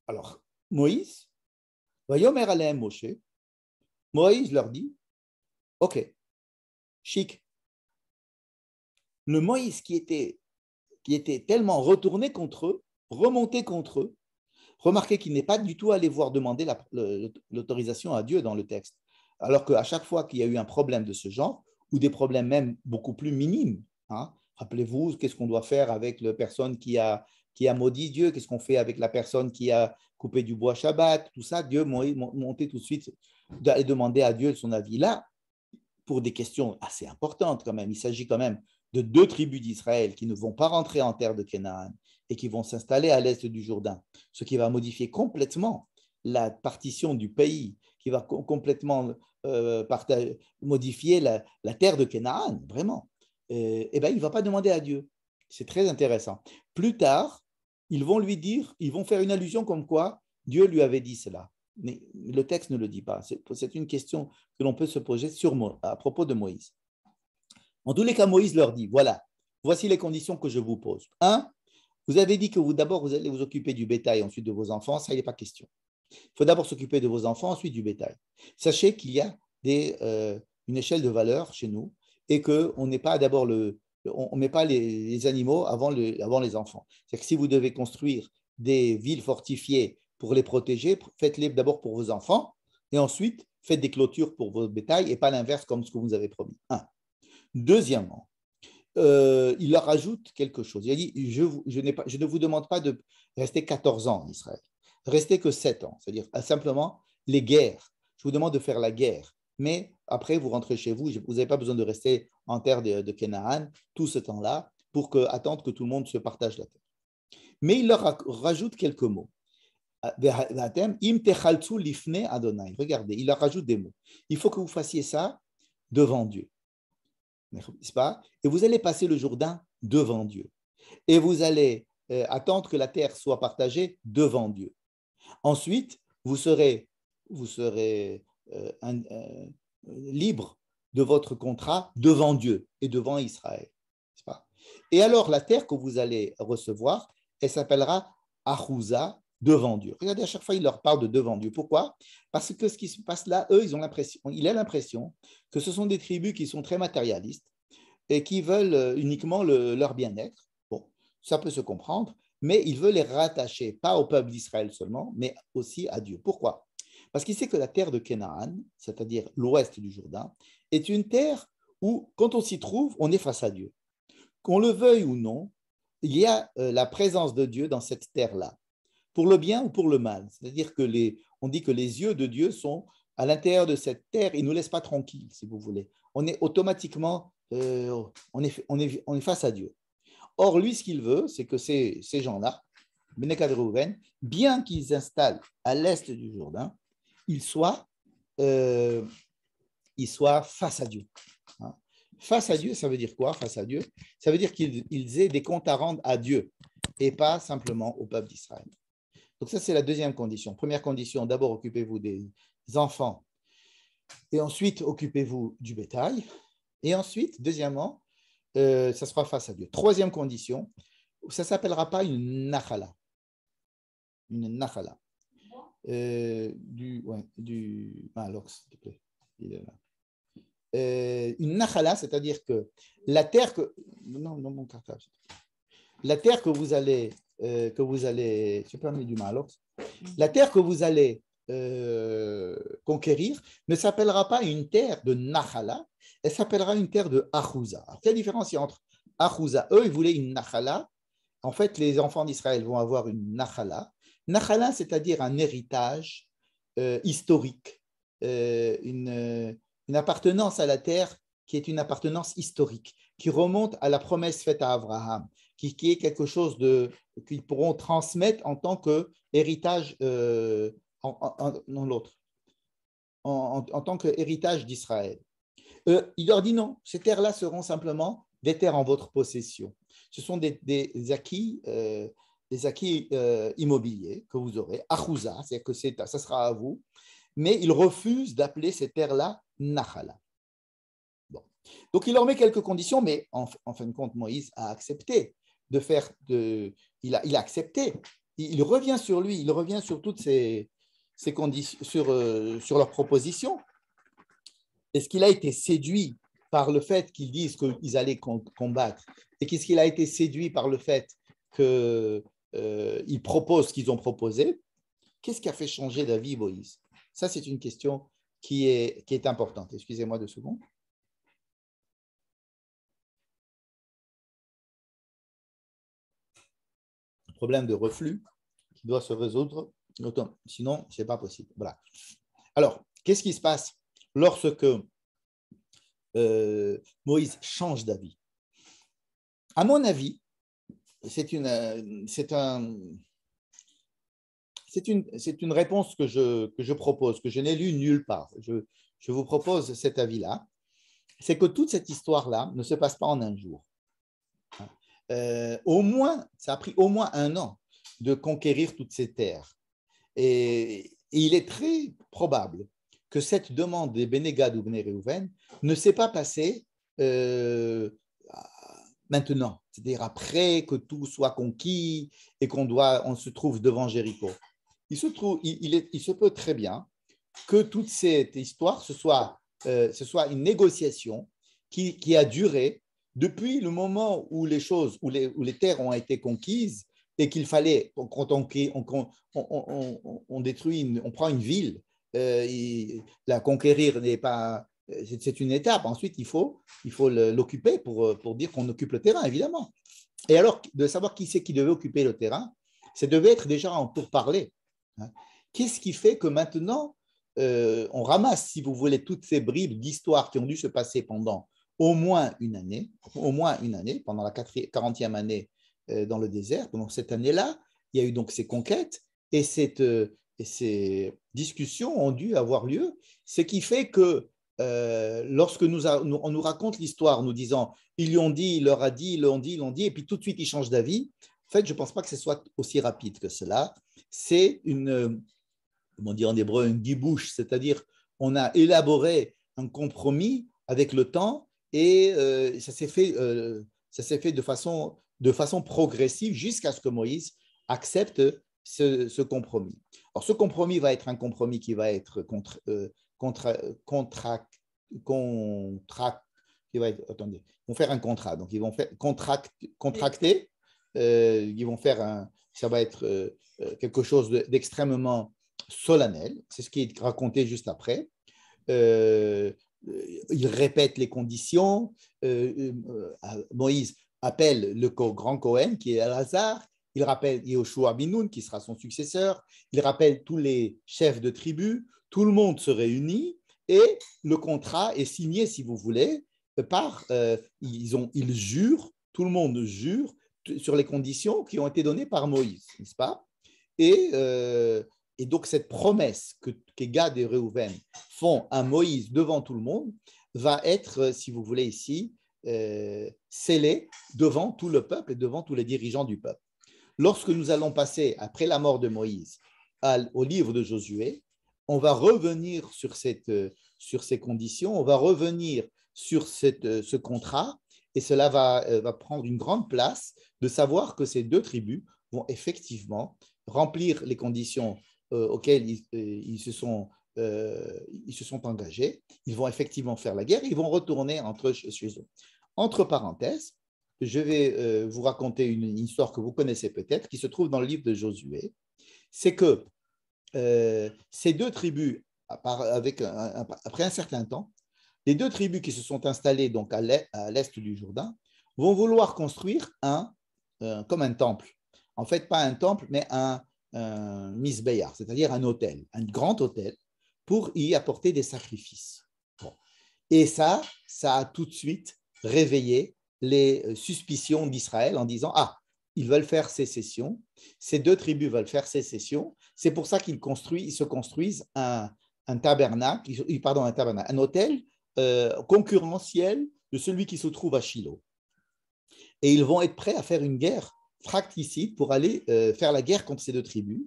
Alors, Moïse, Vayomer Aleem Moshe, Moïse leur dit, ok, chic. Le Moïse qui était tellement retourné contre eux, remonté contre eux, remarquez qu'il n'est pas du tout allé voir demander l'autorisation à Dieu dans le texte. Alors qu'à chaque fois qu'il y a eu un problème de ce genre, ou des problèmes même beaucoup plus minimes, hein, rappelez-vous, qu'est-ce qu'on doit faire avec la personne qui a maudit Dieu, qu'est-ce qu'on fait avec la personne qui a couper du bois Shabbat, tout ça, Dieu montait tout de suite et demandait à Dieu son avis. Là, pour des questions assez importantes quand même, il s'agit quand même de 2 tribus d'Israël qui ne vont pas rentrer en terre de Canaan et qui vont s'installer à l'est du Jourdain, ce qui va modifier complètement la partition du pays, qui va complètement modifier la terre de Canaan, vraiment. Eh bien, il ne va pas demander à Dieu. C'est très intéressant. Plus tard, ils vont lui dire, ils vont faire une allusion comme quoi Dieu lui avait dit cela. Mais le texte ne le dit pas. C'est une question que l'on peut se poser à propos de Moïse. En tous les cas, Moïse leur dit, voilà, voici les conditions que je vous pose. 1, vous avez dit que d'abord, vous allez vous occuper du bétail, ensuite de vos enfants, ça, il n'est pas question. Il faut d'abord s'occuper de vos enfants, ensuite du bétail. Sachez qu'il y a une échelle de valeur chez nous et qu'on n'est pas d'abord on ne met pas les animaux avant les enfants. C'est-à-dire que si vous devez construire des villes fortifiées pour les protéger, faites-les d'abord pour vos enfants et ensuite faites des clôtures pour vos bétails et pas l'inverse comme ce que vous avez promis. 1. Deuxièmement, il leur ajoute quelque chose. Il a dit, je ne vous demande pas de rester 14 ans en Israël. Restez que 7 ans. C'est-à-dire simplement les guerres. Je vous demande de faire la guerre. Mais après, vous rentrez chez vous. Vous n'avez pas besoin de rester en terre de Canaan tout ce temps-là pour attendre que tout le monde se partage la terre. Mais il leur rajoute quelques mots. Regardez, il leur rajoute des mots. Il faut que vous fassiez ça devant Dieu. N'est-ce pas? Et vous allez passer le Jourdain devant Dieu. Et vous allez attendre que la terre soit partagée devant Dieu. Ensuite, vous serez libre de votre contrat devant Dieu et devant Israël. N'est-ce pas? Et alors, la terre que vous allez recevoir, elle s'appellera Achouza, devant Dieu. Regardez, à chaque fois, il leur parle de devant Dieu. Pourquoi? Parce que ce qui se passe là, eux, il a l'impression que ce sont des tribus qui sont très matérialistes et qui veulent uniquement leur bien-être. Bon, ça peut se comprendre, mais il veut les rattacher, pas au peuple d'Israël seulement, mais aussi à Dieu. Pourquoi? Parce qu'il sait que la terre de Canaan, c'est-à-dire l'ouest du Jourdain, est une terre où, quand on s'y trouve, on est face à Dieu. Qu'on le veuille ou non, il y a la présence de Dieu dans cette terre-là, pour le bien ou pour le mal. C'est-à-dire on dit que les yeux de Dieu sont à l'intérieur de cette terre, il ne nous laisse pas tranquilles, si vous voulez. On est automatiquement, on est face à Dieu. Or, lui, ce qu'il veut, c'est que ces gens-là, Bnei Gad et Reuven, bien qu'ils s'installent à l'est du Jourdain, ils soient face à Dieu. Hein. Face à Dieu, ça veut dire quoi? Face à Dieu, ça veut dire qu'ils aient des comptes à rendre à Dieu et pas simplement au peuple d'Israël. Donc ça, c'est la deuxième condition. Première condition, d'abord, occupez-vous des enfants et ensuite, occupez-vous du bétail. Et ensuite, deuxièmement, ça sera face à Dieu. Troisième condition, ça ne s'appellera pas une nachala. Une nachala. Du Malox, s'il te plaît. Il est là. Une nachala, c'est-à-dire que la terre que... Non, mon cartable. La terre que vous allez... je peux amener du Malox. La terre que vous allez conquérir ne s'appellera pas une terre de nachala, elle s'appellera une terre de achouza. Alors, quelle différence il y a entre achouza? Eux, ils voulaient une nachala. En fait, les enfants d'Israël vont avoir une nachala. Nachala, c'est-à-dire un héritage historique, une appartenance à la terre qui est une appartenance historique, qui remonte à la promesse faite à Abraham, qui est quelque chose qu'ils pourront transmettre en tant qu'héritage en tant qu'héritage d'Israël. Il leur dit non, ces terres-là seront simplement des terres en votre possession. Ce sont des acquis, immobiliers que vous aurez, achouza, c'est-à-dire que ça sera à vous, mais ils refusent d'appeler ces terres-là nachala. Bon. Donc il leur met quelques conditions, mais en fin de compte, Moïse a accepté de faire il a accepté. Il revient sur lui, il revient sur toutes ces conditions, sur leurs propositions. Est-ce qu'il a été séduit par le fait qu'ils disent qu'ils allaient combattre? Et qu'est-ce qu'il a été séduit par le fait qu'ils proposent ce qu'ils ont proposé? Qu'est-ce qui a fait changer d'avis Moïse? Ça, c'est une question qui est importante. Excusez-moi 2 secondes. Problème de reflux qui doit se résoudre Sinon, ce n'est pas possible. Voilà. Alors, qu'est-ce qui se passe lorsque Moïse change d'avis? À mon avis, c'est une réponse que je propose, que je n'ai lue nulle part. Je vous propose cet avis-là. C'est que toute cette histoire-là ne se passe pas en un jour. Ça a pris au moins 1 an de conquérir toutes ces terres. Et il est très probable que cette demande des Béné Gad ou Béné Réhouven ne s'est pas passée maintenant, c'est-à-dire après que tout soit conquis et on se trouve devant Jéricho. Il se peut très bien que toute cette histoire, ce soit une négociation qui a duré depuis le moment où les terres ont été conquises et qu'il fallait, quand on détruit, on prend une ville, la conquérir n'est pas, c'est une étape. Ensuite, il faut l'occuper pour dire qu'on occupe le terrain, évidemment. Et alors, de savoir qui c'est qui devait occuper le terrain, ça devait être déjà en pourparlers. Qu'est-ce qui fait que maintenant, on ramasse, si vous voulez, toutes ces bribes d'histoire qui ont dû se passer pendant au moins une année, pendant la 40e année dans le désert. Pendant cette année-là, il y a eu donc ces conquêtes et ces discussions ont dû avoir lieu, ce qui fait que lorsque on nous raconte l'histoire, nous disant ils lui ont dit, il leur a dit, ils l'ont dit, et puis tout de suite ils changent d'avis. En fait, je ne pense pas que ce soit aussi rapide que cela. C'est comment dire en hébreu, une dibouche, c'est-à-dire on a élaboré un compromis avec le temps et ça s'est fait de façon progressive jusqu'à ce que Moïse accepte ce compromis. Alors, ce compromis va être un compromis qui va être attendez, ils vont faire un contrat. Donc, ils vont faire contracter. Ils vont faire ça va être quelque chose d'extrêmement solennel. C'est ce qui est raconté juste après. Il répète les conditions. Moïse appelle le grand Cohen, qui est Elazar. Il rappelle Yehoshua bin Nun, qui sera son successeur. Il rappelle tous les chefs de tribus. Tout le monde se réunit et le contrat est signé, si vous voulez, ils jurent, tout le monde jure sur les conditions qui ont été données par Moïse, n'est-ce pas? Et donc, cette promesse que Gad et Réhouven font à Moïse devant tout le monde va être, si vous voulez ici, scellée devant tout le peuple et devant tous les dirigeants du peuple. Lorsque nous allons passer, après la mort de Moïse, au livre de Josué, on va revenir sur ces conditions, on va revenir sur ce contrat, et cela va prendre une grande place de savoir que ces deux tribus vont effectivement remplir les conditions auxquelles ils se sont engagés. Ils vont effectivement faire la guerre, ils vont retourner chez eux. Entre parenthèses, je vais vous raconter une histoire que vous connaissez peut-être, qui se trouve dans le livre de Josué. C'est que ces deux tribus, après un certain temps, les deux tribus qui se sont installées donc à l'est du Jourdain vont vouloir construire comme un temple. En fait, pas un temple, mais un misbéar, c'est-à-dire un autel, un grand autel, pour y apporter des sacrifices. Bon. Et ça a tout de suite réveillé les suspicions d'Israël en disant « Ah, ils veulent faire sécession, ces deux tribus veulent faire sécession, c'est pour ça qu'ils se construisent un autel concurrentiel de celui qui se trouve à Shiloh. Et ils vont être prêts à faire une guerre fracticide pour aller faire la guerre contre ces deux tribus.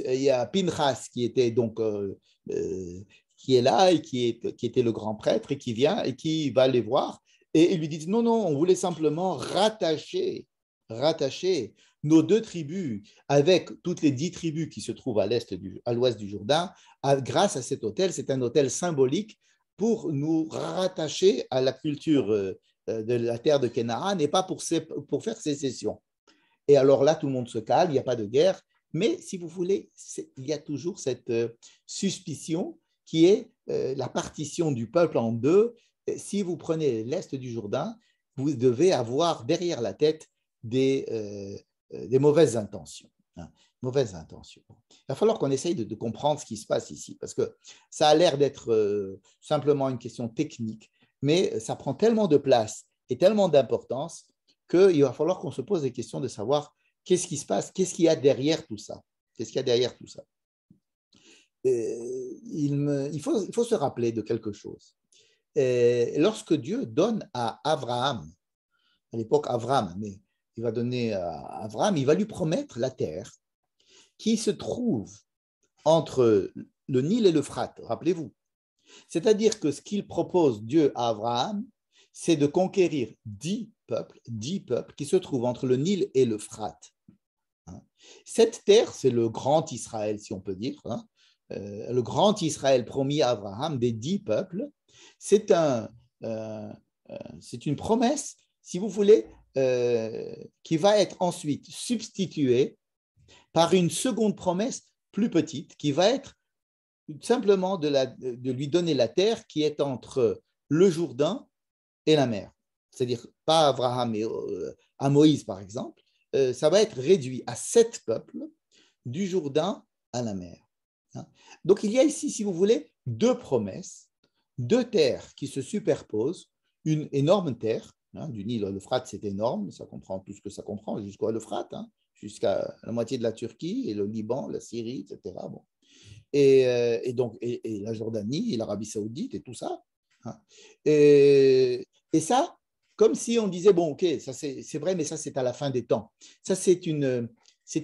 Il y a Pinchas qui était donc qui est là et qui était le grand prêtre et qui vient et qui va les voir et ils lui disent non, on voulait simplement rattacher nos deux tribus avec toutes les 10 tribus qui se trouvent à l'ouest du Jourdain grâce à cet autel. C'est un autel symbolique pour nous rattacher à la culture de la terre de Canaan et pas pour faire sécession. Et alors là, tout le monde se calme, il n'y a pas de guerre. Mais si vous voulez, il y a toujours cette suspicion qui est la partition du peuple en deux. Si vous prenez l'est du Jourdain, vous devez avoir derrière la tête des mauvaises intentions. Mauvaise intention. Il va falloir qu'on essaye de comprendre ce qui se passe ici, parce que ça a l'air d'être simplement une question technique, mais ça prend tellement de place et tellement d'importance qu'il va falloir qu'on se pose des questions de savoir qu'est-ce qui se passe, qu'est-ce qu'il y a derrière tout ça. Qu'est-ce qu'il y a derrière tout ça? Il faut se rappeler de quelque chose. Lorsque Dieu donne à Abraham, à l'époque Avram, mais il va donner à Abraham, il va lui promettre la terre qui se trouve entre le Nil et l'Euphrate, rappelez-vous. C'est-à-dire que ce qu'il propose Dieu à Abraham, c'est de conquérir 10 peuples qui se trouvent entre le Nil et l'Euphrate. Cette terre, c'est le grand Israël, si on peut dire, le grand Israël promis à Abraham des 10 peuples. C'est une promesse, si vous voulez, qui va être ensuite substituée par une seconde promesse plus petite, qui va être simplement de lui donner la terre qui est entre le Jourdain et la mer. C'est-à-dire pas à Abraham, mais à Moïse, par exemple. Ça va être réduit à 7 peuples, du Jourdain à la mer. Donc il y a ici, si vous voulez, 2 promesses, 2 terres qui se superposent, une énorme terre, du Nil à l'Euphrate, c'est énorme, ça comprend tout ce que ça comprend, jusqu'à l'Euphrate, jusqu'à la moitié de la Turquie et le Liban, la Syrie, etc. Bon. Et donc, et la Jordanie et l'Arabie Saoudite et tout ça. Et ça, comme si on disait, bon, ok, ça c'est vrai, mais ça c'est à la fin des temps. Ça c'est une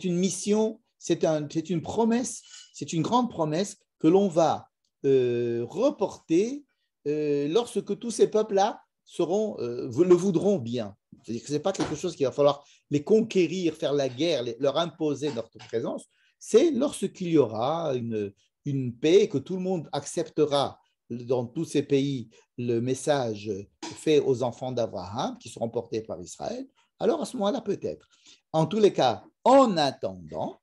mission, c'est une promesse, c'est une grande promesse que l'on va reporter lorsque tous ces peuples-là le voudront bien. C'est-à-dire que ce n'est pas quelque chose qu'il va falloir les conquérir, faire la guerre, leur imposer notre présence. C'est lorsqu'il y aura une paix, que tout le monde acceptera dans tous ces pays le message fait aux enfants d'Abraham qui seront portés par Israël, alors à ce moment-là peut-être. En tous les cas, en attendant,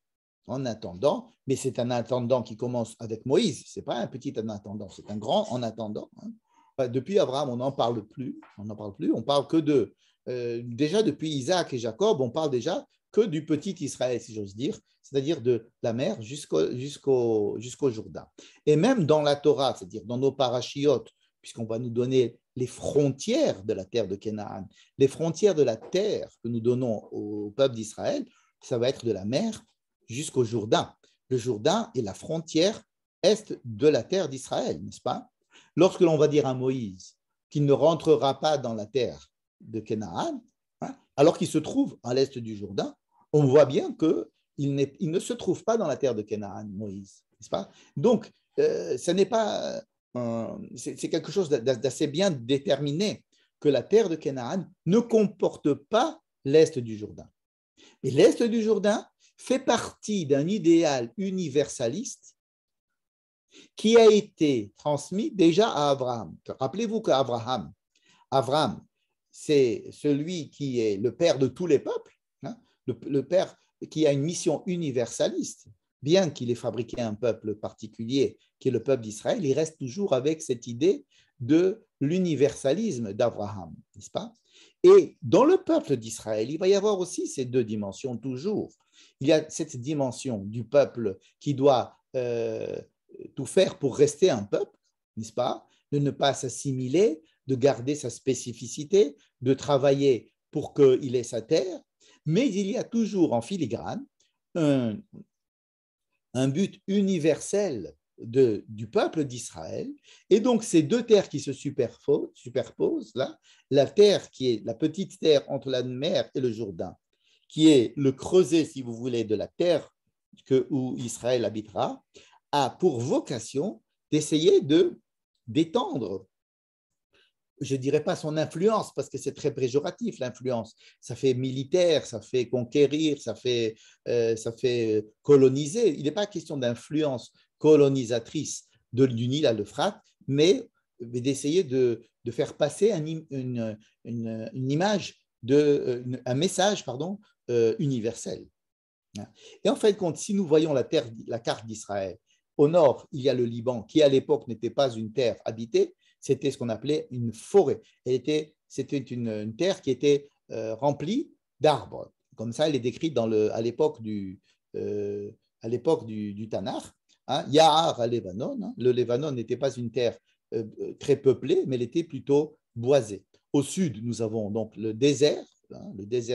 mais c'est un attendant qui commence avec Moïse, ce n'est pas un petit en attendant, c'est un grand en attendant. Depuis Abraham, on n'en parle plus, on parle que déjà depuis Isaac et Jacob, on parle déjà que du petit Israël, si j'ose dire, c'est-à-dire de la mer jusqu'au Jourdain. Et même dans la Torah, c'est-à-dire dans nos parachiotes, puisqu'on va nous donner les frontières de la terre de Canaan, les frontières de la terre que nous donnons au peuple d'Israël, ça va être de la mer jusqu'au Jourdain. Le Jourdain est la frontière est de la terre d'Israël, n'est-ce pas? Lorsque l'on va dire à Moïse qu'il ne rentrera pas dans la terre de Canaan, alors qu'il se trouve à l'est du Jourdain, on voit bien qu'il ne se trouve pas dans la terre de Canaan, Moïse, n'est-ce pas? Donc, ce n'est pas, c'est quelque chose d'assez bien déterminé que la terre de Canaan ne comporte pas l'est du Jourdain. Et l'est du Jourdain fait partie d'un idéal universaliste qui a été transmis déjà à Abraham. Rappelez-vous qu'Abraham, c'est celui qui est le père de tous les peuples, le père qui a une mission universaliste. Bien qu'il ait fabriqué un peuple particulier, qui est le peuple d'Israël, il reste toujours avec cette idée de l'universalisme d'Abraham, n'est-ce pas? Et dans le peuple d'Israël, il va y avoir aussi ces 2 dimensions toujours. Il y a cette dimension du peuple qui doit tout faire pour rester un peuple, n'est-ce pas? De ne pas s'assimiler, de garder sa spécificité, de travailler pour qu'il ait sa terre, mais il y a toujours en filigrane un but universel du peuple d'Israël. Et donc, ces 2 terres qui se superposent là, la terre qui est la petite terre entre la mer et le Jourdain, qui est le creuset, si vous voulez, de la terre où Israël habitera, a pour vocation d'essayer d'étendre, je ne dirais pas son influence, parce que c'est très péjoratif, l'influence. Ça fait militaire, ça fait conquérir, ça fait coloniser. Il n'est pas question d'influence colonisatrice du Nil à l'Euphrate, mais d'essayer de faire passer une image, un message universel. Et en fait, si nous voyons la carte d'Israël, au nord, il y a le Liban, qui à l'époque n'était pas une terre habitée, c'était ce qu'on appelait une forêt. C'était une terre qui était remplie d'arbres. Comme ça, elle est décrite à l'époque à l'époque du Tanakh, hein, Yahar à Lébanon. Hein. Le Lébanon n'était pas une terre très peuplée, mais elle était plutôt boisée. Au sud, nous avons donc le désert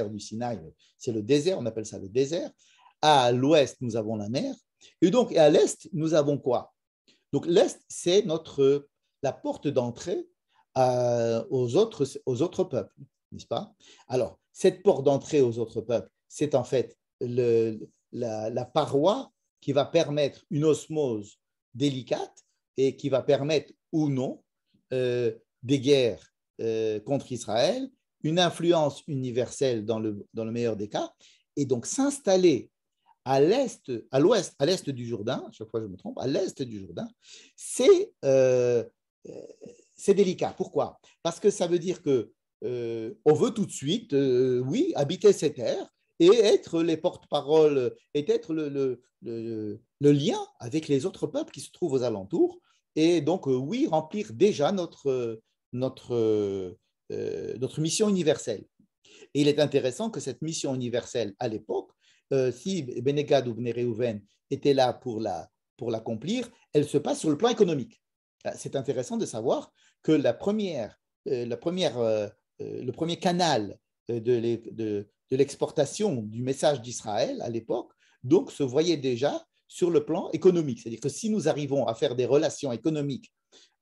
du Sinaï, c'est le désert, on appelle ça le désert. À l'ouest, nous avons la mer. Et donc, à l'est, nous avons quoi? Donc, l'est, c'est la porte d'entrée aux autres peuples, n'est-ce pas? Alors, cette porte d'entrée aux autres peuples, c'est en fait la paroi qui va permettre une osmose délicate et qui va permettre ou non des guerres contre Israël, une influence universelle dans le meilleur des cas, et donc s'installer à l'est, à l'ouest, à l'est du Jourdain, à chaque fois je me trompe, à l'est du Jourdain, c'est délicat. Pourquoi? Parce que ça veut dire que on veut tout de suite, oui, habiter ces terres et être les porte-paroles, et être le lien avec les autres peuples qui se trouvent aux alentours, et donc, oui, remplir déjà notre mission universelle. Et il est intéressant que cette mission universelle, à l'époque, si Bene Gad ou Bene Reuven étaient là pour l'accomplir, elle se passe sur le plan économique. C'est intéressant de savoir que le premier canal de l'exportation du message d'Israël à l'époque, donc, se voyait déjà sur le plan économique. C'est-à-dire que si nous arrivons à faire des relations économiques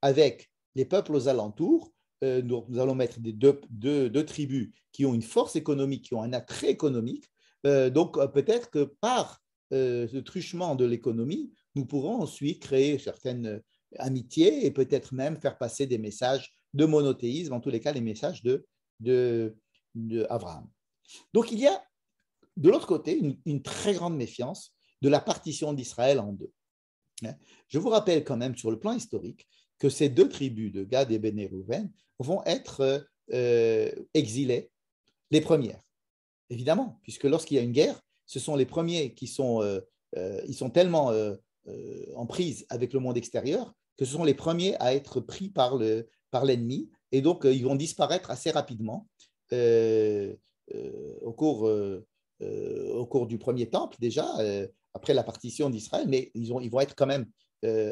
avec les peuples aux alentours, nous allons mettre deux tribus qui ont une force économique, qui ont un attrait économique. Donc, peut-être que par ce truchement de l'économie, nous pourrons ensuite créer certaines amitiés et peut-être même faire passer des messages de monothéisme, en tous les cas, les messages de Abraham. Donc, il y a de l'autre côté une très grande méfiance de la partition d'Israël en deux. Je vous rappelle quand même sur le plan historique que ces deux tribus de Gad et Bene Reuven vont être exilées, les premières, évidemment, puisque lorsqu'il y a une guerre, ce sont les premiers qui sont, ils sont tellement en prise avec le monde extérieur que ce sont les premiers à être pris par l'ennemi, et donc ils vont disparaître assez rapidement au cours du premier temple déjà, après la partition d'Israël, mais ils vont être quand même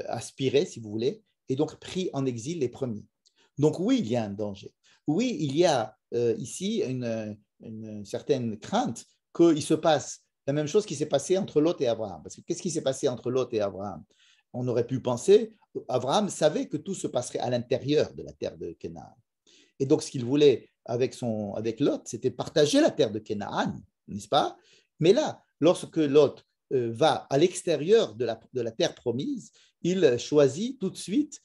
aspirés, si vous voulez, et donc pris en exil les premiers. Donc oui, il y a un danger. Oui, il y a ici une certaine crainte qu'il se passe la même chose qui s'est passée entre Lot et Abraham. Parce que qu'est-ce qui s'est passé entre Lot et Abraham? On aurait pu penser, Abraham savait que tout se passerait à l'intérieur de la terre de Canaan. Et donc, ce qu'il voulait avec Lot, c'était partager la terre de Canaan, n'est-ce pas? Mais là, lorsque Lot va à l'extérieur de la terre promise, il choisit tout de suite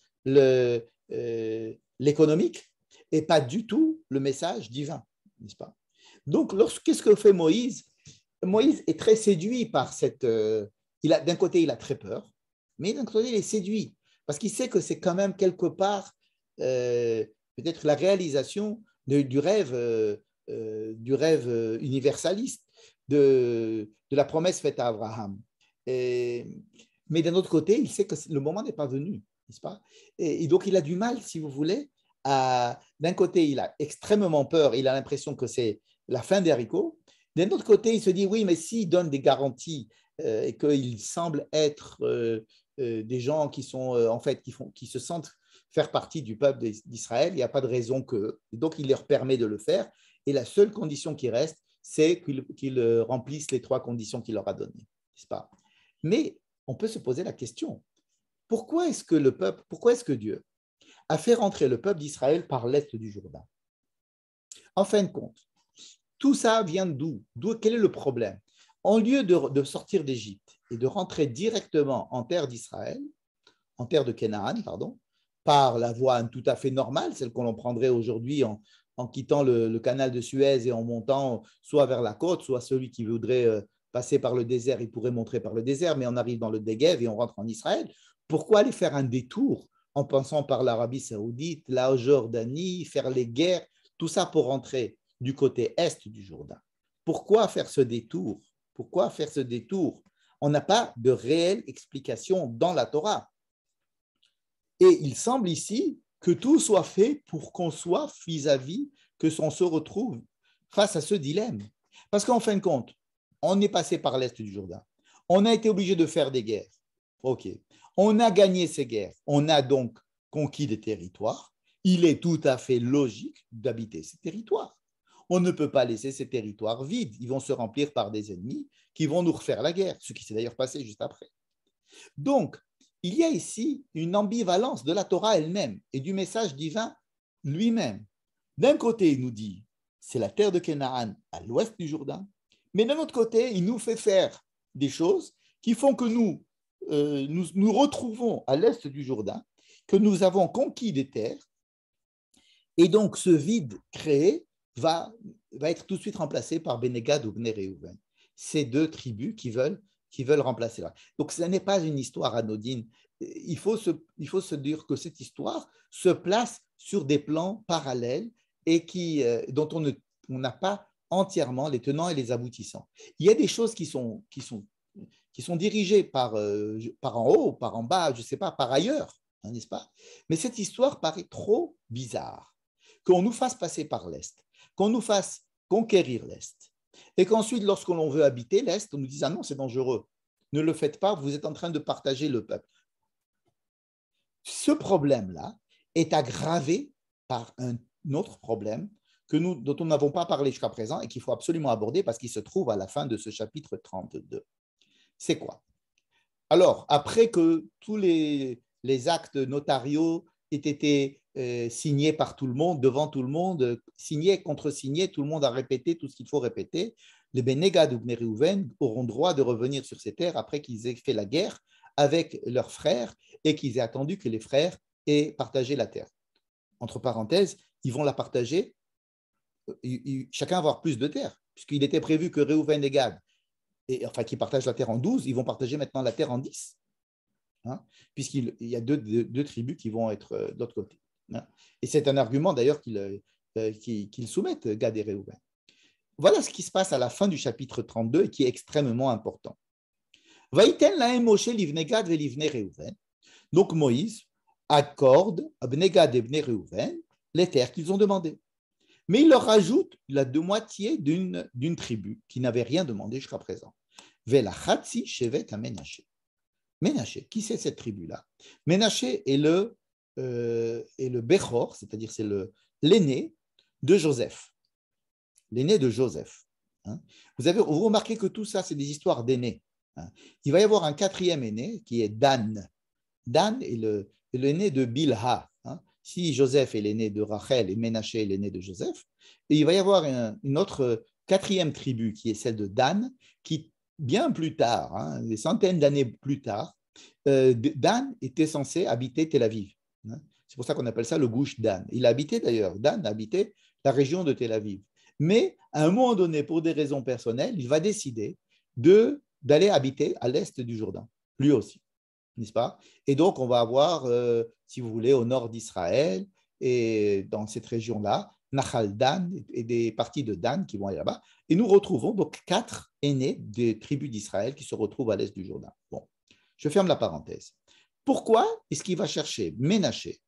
l'économique et pas du tout le message divin, n'est-ce pas? Donc, qu'est-ce que fait Moïse? Moïse est très séduit par d'un côté, il a très peur, mais d'un côté, il est séduit parce qu'il sait que c'est quand même quelque part peut-être la réalisation du rêve universaliste de la promesse faite à Abraham. Mais d'un autre côté, il sait que le moment n'est pas venu, n'est-ce pas? Et donc, il a du mal, si vous voulez, d'un côté, il a extrêmement peur, il a l'impression que c'est la fin des haricots. D'un autre côté, il se dit, oui, mais s'il donne des garanties et qu'il semble être des gens qui sont, en fait, qui se sentent faire partie du peuple d'Israël, il n'y a pas de raison que... Donc, il leur permet de le faire. Et la seule condition qui reste, c'est qu'ils remplissent les 3 conditions qu'il leur a données, n'est-ce pas? Mais on peut se poser la question, pourquoi est-ce que Dieu a fait rentrer le peuple d'Israël par l'est du Jourdain? En fin de compte, tout ça vient d'où? Quel est le problème? En lieu de sortir d'Égypte et de rentrer directement en terre d'Israël, en terre de Canaan, pardon, par la voie tout à fait normale, celle qu'on prendrait aujourd'hui en quittant le canal de Suez et en montant soit vers la côte, soit celui qui voudrait passer par le désert, il pourrait montrer par le désert, mais on arrive dans le Negev et on rentre en Israël. Pourquoi aller faire un détour en passant par l'Arabie Saoudite, la Jordanie, faire les guerres, tout ça pour rentrer du côté est du Jourdain? Pourquoi faire ce détour? Pourquoi faire ce détour? On n'a pas de réelle explication dans la Torah. Et il semble ici que tout soit fait pour qu'on soit vis-à-vis, que on se retrouve face à ce dilemme. Parce qu'en fin de compte, on est passé par l'est du Jourdain. On a été obligé de faire des guerres. OK. On a gagné ces guerres. On a donc conquis des territoires. Il est tout à fait logique d'habiter ces territoires. On ne peut pas laisser ces territoires vides. Ils vont se remplir par des ennemis qui vont nous refaire la guerre, ce qui s'est d'ailleurs passé juste après. Donc, il y a ici une ambivalence de la Torah elle-même et du message divin lui-même. D'un côté, il nous dit, c'est la terre de Canaan à l'ouest du Jourdain, mais d'un autre côté, il nous fait faire des choses qui font que nous retrouvons à l'est du Jourdain, que nous avons conquis des terres, et donc ce vide créé va être tout de suite remplacé par Bénégad ou Bné Réhouven. Ces deux tribus qui veulent remplacer là. Donc ce n'est pas une histoire anodine. Il faut se dire que cette histoire se place sur des plans parallèles et dont on n'a pas entièrement les tenants et les aboutissants. Il y a des choses qui sont dirigées par en haut, par en bas, je ne sais pas, par ailleurs, hein, n'est-ce pas? Mais cette histoire paraît trop bizarre. Qu'on nous fasse passer par l'Est, qu'on nous fasse conquérir l'Est, et qu'ensuite, lorsque l'on veut habiter l'Est, on nous dise « Ah non, c'est dangereux, ne le faites pas, vous êtes en train de partager le peuple. » Ce problème-là est aggravé par un autre problème dont nous n'avons pas parlé jusqu'à présent et qu'il faut absolument aborder parce qu'il se trouve à la fin de ce chapitre 32. C'est quoi? Alors, après que tous les actes notariaux aient été signés par tout le monde, devant tout le monde, signés, contre-signés, tout le monde a répété tout ce qu'il faut répéter, les Béné Gad ou Bné Réhouven auront droit de revenir sur ces terres après qu'ils aient fait la guerre avec leurs frères et qu'ils aient attendu que les frères aient partagé la terre. Entre parenthèses, ils vont la partager, chacun va avoir plus de terre, puisqu'il était prévu que Réhouven et Gad, qui partagent la terre en 12, ils vont partager maintenant la terre en 10, hein, puisqu'il y a deux tribus qui vont être de l'autre côté. Hein. Et c'est un argument d'ailleurs qu'ils soumettent, Gad et Réhouven. Voilà ce qui se passe à la fin du chapitre 32 et qui est extrêmement important. Vaïten lahem Moshe livnei Gad ve livnei Réhouven. Donc Moïse accorde à Bnei Gad et Bnei Réhouven les terres qu'ils ont demandées. Mais il leur rajoute la moitié d'une tribu qui n'avait rien demandé jusqu'à présent. Velachatzi shevet à Ménaché. Ménaché, qui c'est cette tribu-là? Ménaché est le Bechor, c'est-à-dire c'est l'aîné de Joseph. L'aîné de Joseph. Hein. Vous remarquez que tout ça, c'est des histoires d'aînés. Hein. Il va y avoir un quatrième aîné qui est Dan. Dan est l'aîné de Bilha. Hein. Si Joseph est l'aîné de Rachel et Ménaché est l'aîné de Joseph, et il va y avoir une autre quatrième tribu qui est celle de Dan, qui bien plus tard, hein, des centaines d'années plus tard, Dan était censé habiter Tel Aviv. Hein. C'est pour ça qu'on appelle ça le Gush Dan. Il a habité d'ailleurs, Dan a habité la région de Tel Aviv. Mais à un moment donné, pour des raisons personnelles, il va décider d'aller habiter à l'est du Jourdain, lui aussi, n'est-ce pas? Et donc, on va avoir, si vous voulez, au nord d'Israël et dans cette région-là, Nachal Dan et des parties de Dan qui vont aller là-bas. Et nous retrouvons donc 4 aînés des tribus d'Israël qui se retrouvent à l'est du Jourdain. Bon, je ferme la parenthèse. Pourquoi est-ce qu'il va chercher Ménaché,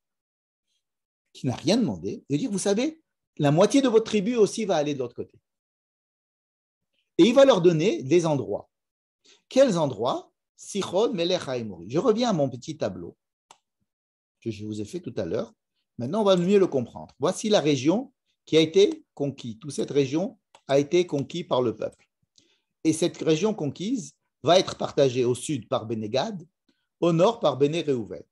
qui n'a rien demandé, et dire, vous savez, la moitié de votre tribu aussi va aller de l'autre côté. Et il va leur donner des endroits. Quels endroits? Sichon, Melech HaEmori. Je reviens à mon petit tableau que je vous ai fait tout à l'heure. Maintenant, on va mieux le comprendre. Voici la région qui a été conquise. Toute cette région a été conquise par le peuple. Et cette région conquise va être partagée au sud par Béné Gad, au nord par Béné Réhouven.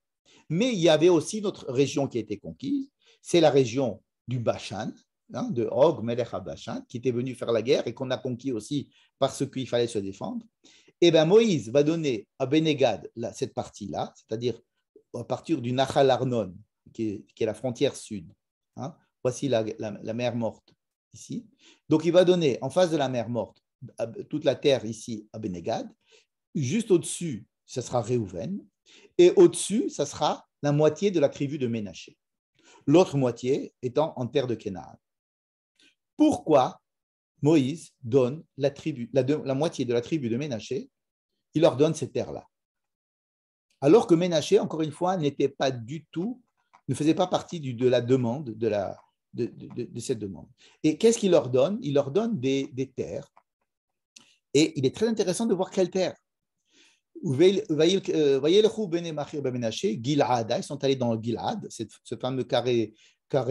Mais il y avait aussi notre région qui a été conquise, c'est la région du Bashan, hein, de Og Melech HaBashan, qui était venu faire la guerre et qu'on a conquis aussi parce qu'il fallait se défendre. Et bien Moïse va donner à Béné Gad cette partie-là, c'est-à-dire à partir du Nachal Arnon, qui est la frontière sud. Hein. Voici la mer morte ici. Donc il va donner en face de la mer morte toute la terre ici à Béné Gad. Juste au-dessus, ce sera Réhouven. Et au-dessus, ça sera la moitié de la tribu de Ménaché. L'autre moitié étant en terre de Canaan. Pourquoi Moïse donne la moitié de la tribu de Ménaché? Il leur donne ces terres-là. Alors que Ménaché, encore une fois, n'était pas du tout, ne faisait pas partie de la demande, de cette demande. Et qu'est-ce qu'il leur donne? Il leur donne des terres. Et il est très intéressant de voir quelles terres. Gil'ad, ils sont allés dans le Gil'ad, ce fameux carré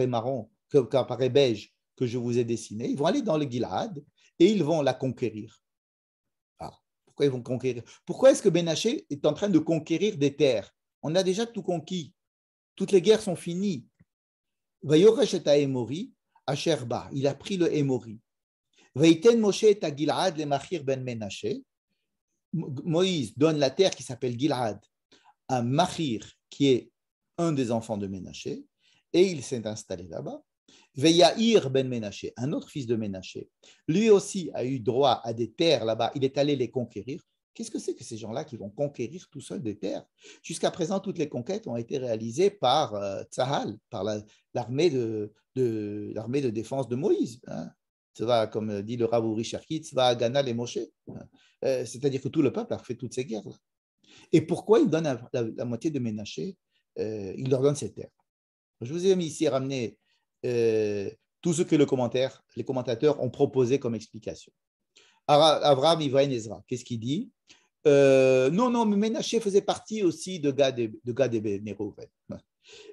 marron, carré beige que je vous ai dessiné. Ils vont aller dans le Gil'ad et ils vont la conquérir. Ah, pourquoi ils vont conquérir? Pourquoi est-ce que Ménaché est en train de conquérir des terres? On a déjà tout conquis. Toutes les guerres sont finies. Vayoresh et Aemori, Asherba, il a pris le Émori. Vaïten Moshe et Gil'ad le Machir ben Ménaché. Moïse donne la terre qui s'appelle Gil'ad à Machir, qui est un des enfants de Ménaché, et il s'est installé là-bas. Veyaïr ben Ménaché, un autre fils de Ménaché, lui aussi a eu droit à des terres là-bas, il est allé les conquérir. Qu'est-ce que c'est que ces gens-là qui vont conquérir tout seuls des terres? Jusqu'à présent, toutes les conquêtes ont été réalisées par Tzahal, par l'armée de défense de Moïse. Hein. Comme dit le Rav Uri Cherki, Tzva Gana les Moshe. C'est-à-dire que tout le peuple a fait toutes ces guerres-là. Et pourquoi il donne la moitié de Ménaché? Il leur donne ces terres. Je vous ai mis ici ramené tout ce que les commentateurs ont proposé comme explication. Avraham Ivraïn Ezra, qu'est-ce qu'il dit? Non, mais Ménaché faisait partie aussi de Gad et Nérouven.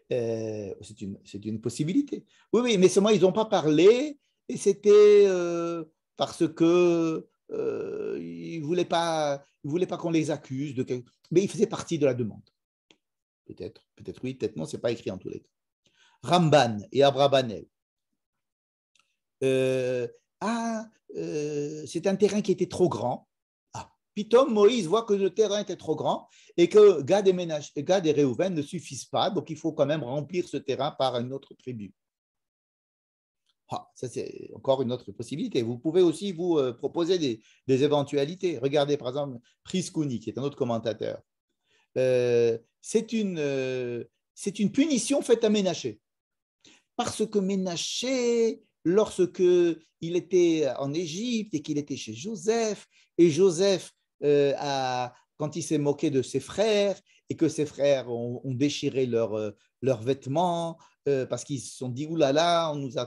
C'est une possibilité. Oui, mais seulement ils n'ont pas parlé et c'était parce que ils ne voulaient pas qu'on les accuse de quelque... Mais ils faisaient partie de la demande. Peut-être oui, peut-être non, ce n'est pas écrit en tous les cas. Ramban et Abrabanel. C'est un terrain qui était trop grand. Pitom, Moïse voit que le terrain était trop grand et que Gad et Réhouven ne suffisent pas, donc il faut quand même remplir ce terrain par une autre tribu. Ça, c'est encore une autre possibilité. Vous pouvez aussi vous proposer des éventualités. Regardez, par exemple, Priskouni, qui est un autre commentateur. C'est une punition faite à Ménaché. Parce que Ménaché, lorsque il était en Égypte et qu'il était chez Joseph, et Joseph, quand il s'est moqué de ses frères, et que ses frères ont déchiré leurs vêtements, parce qu'ils se sont dit, oulala, on nous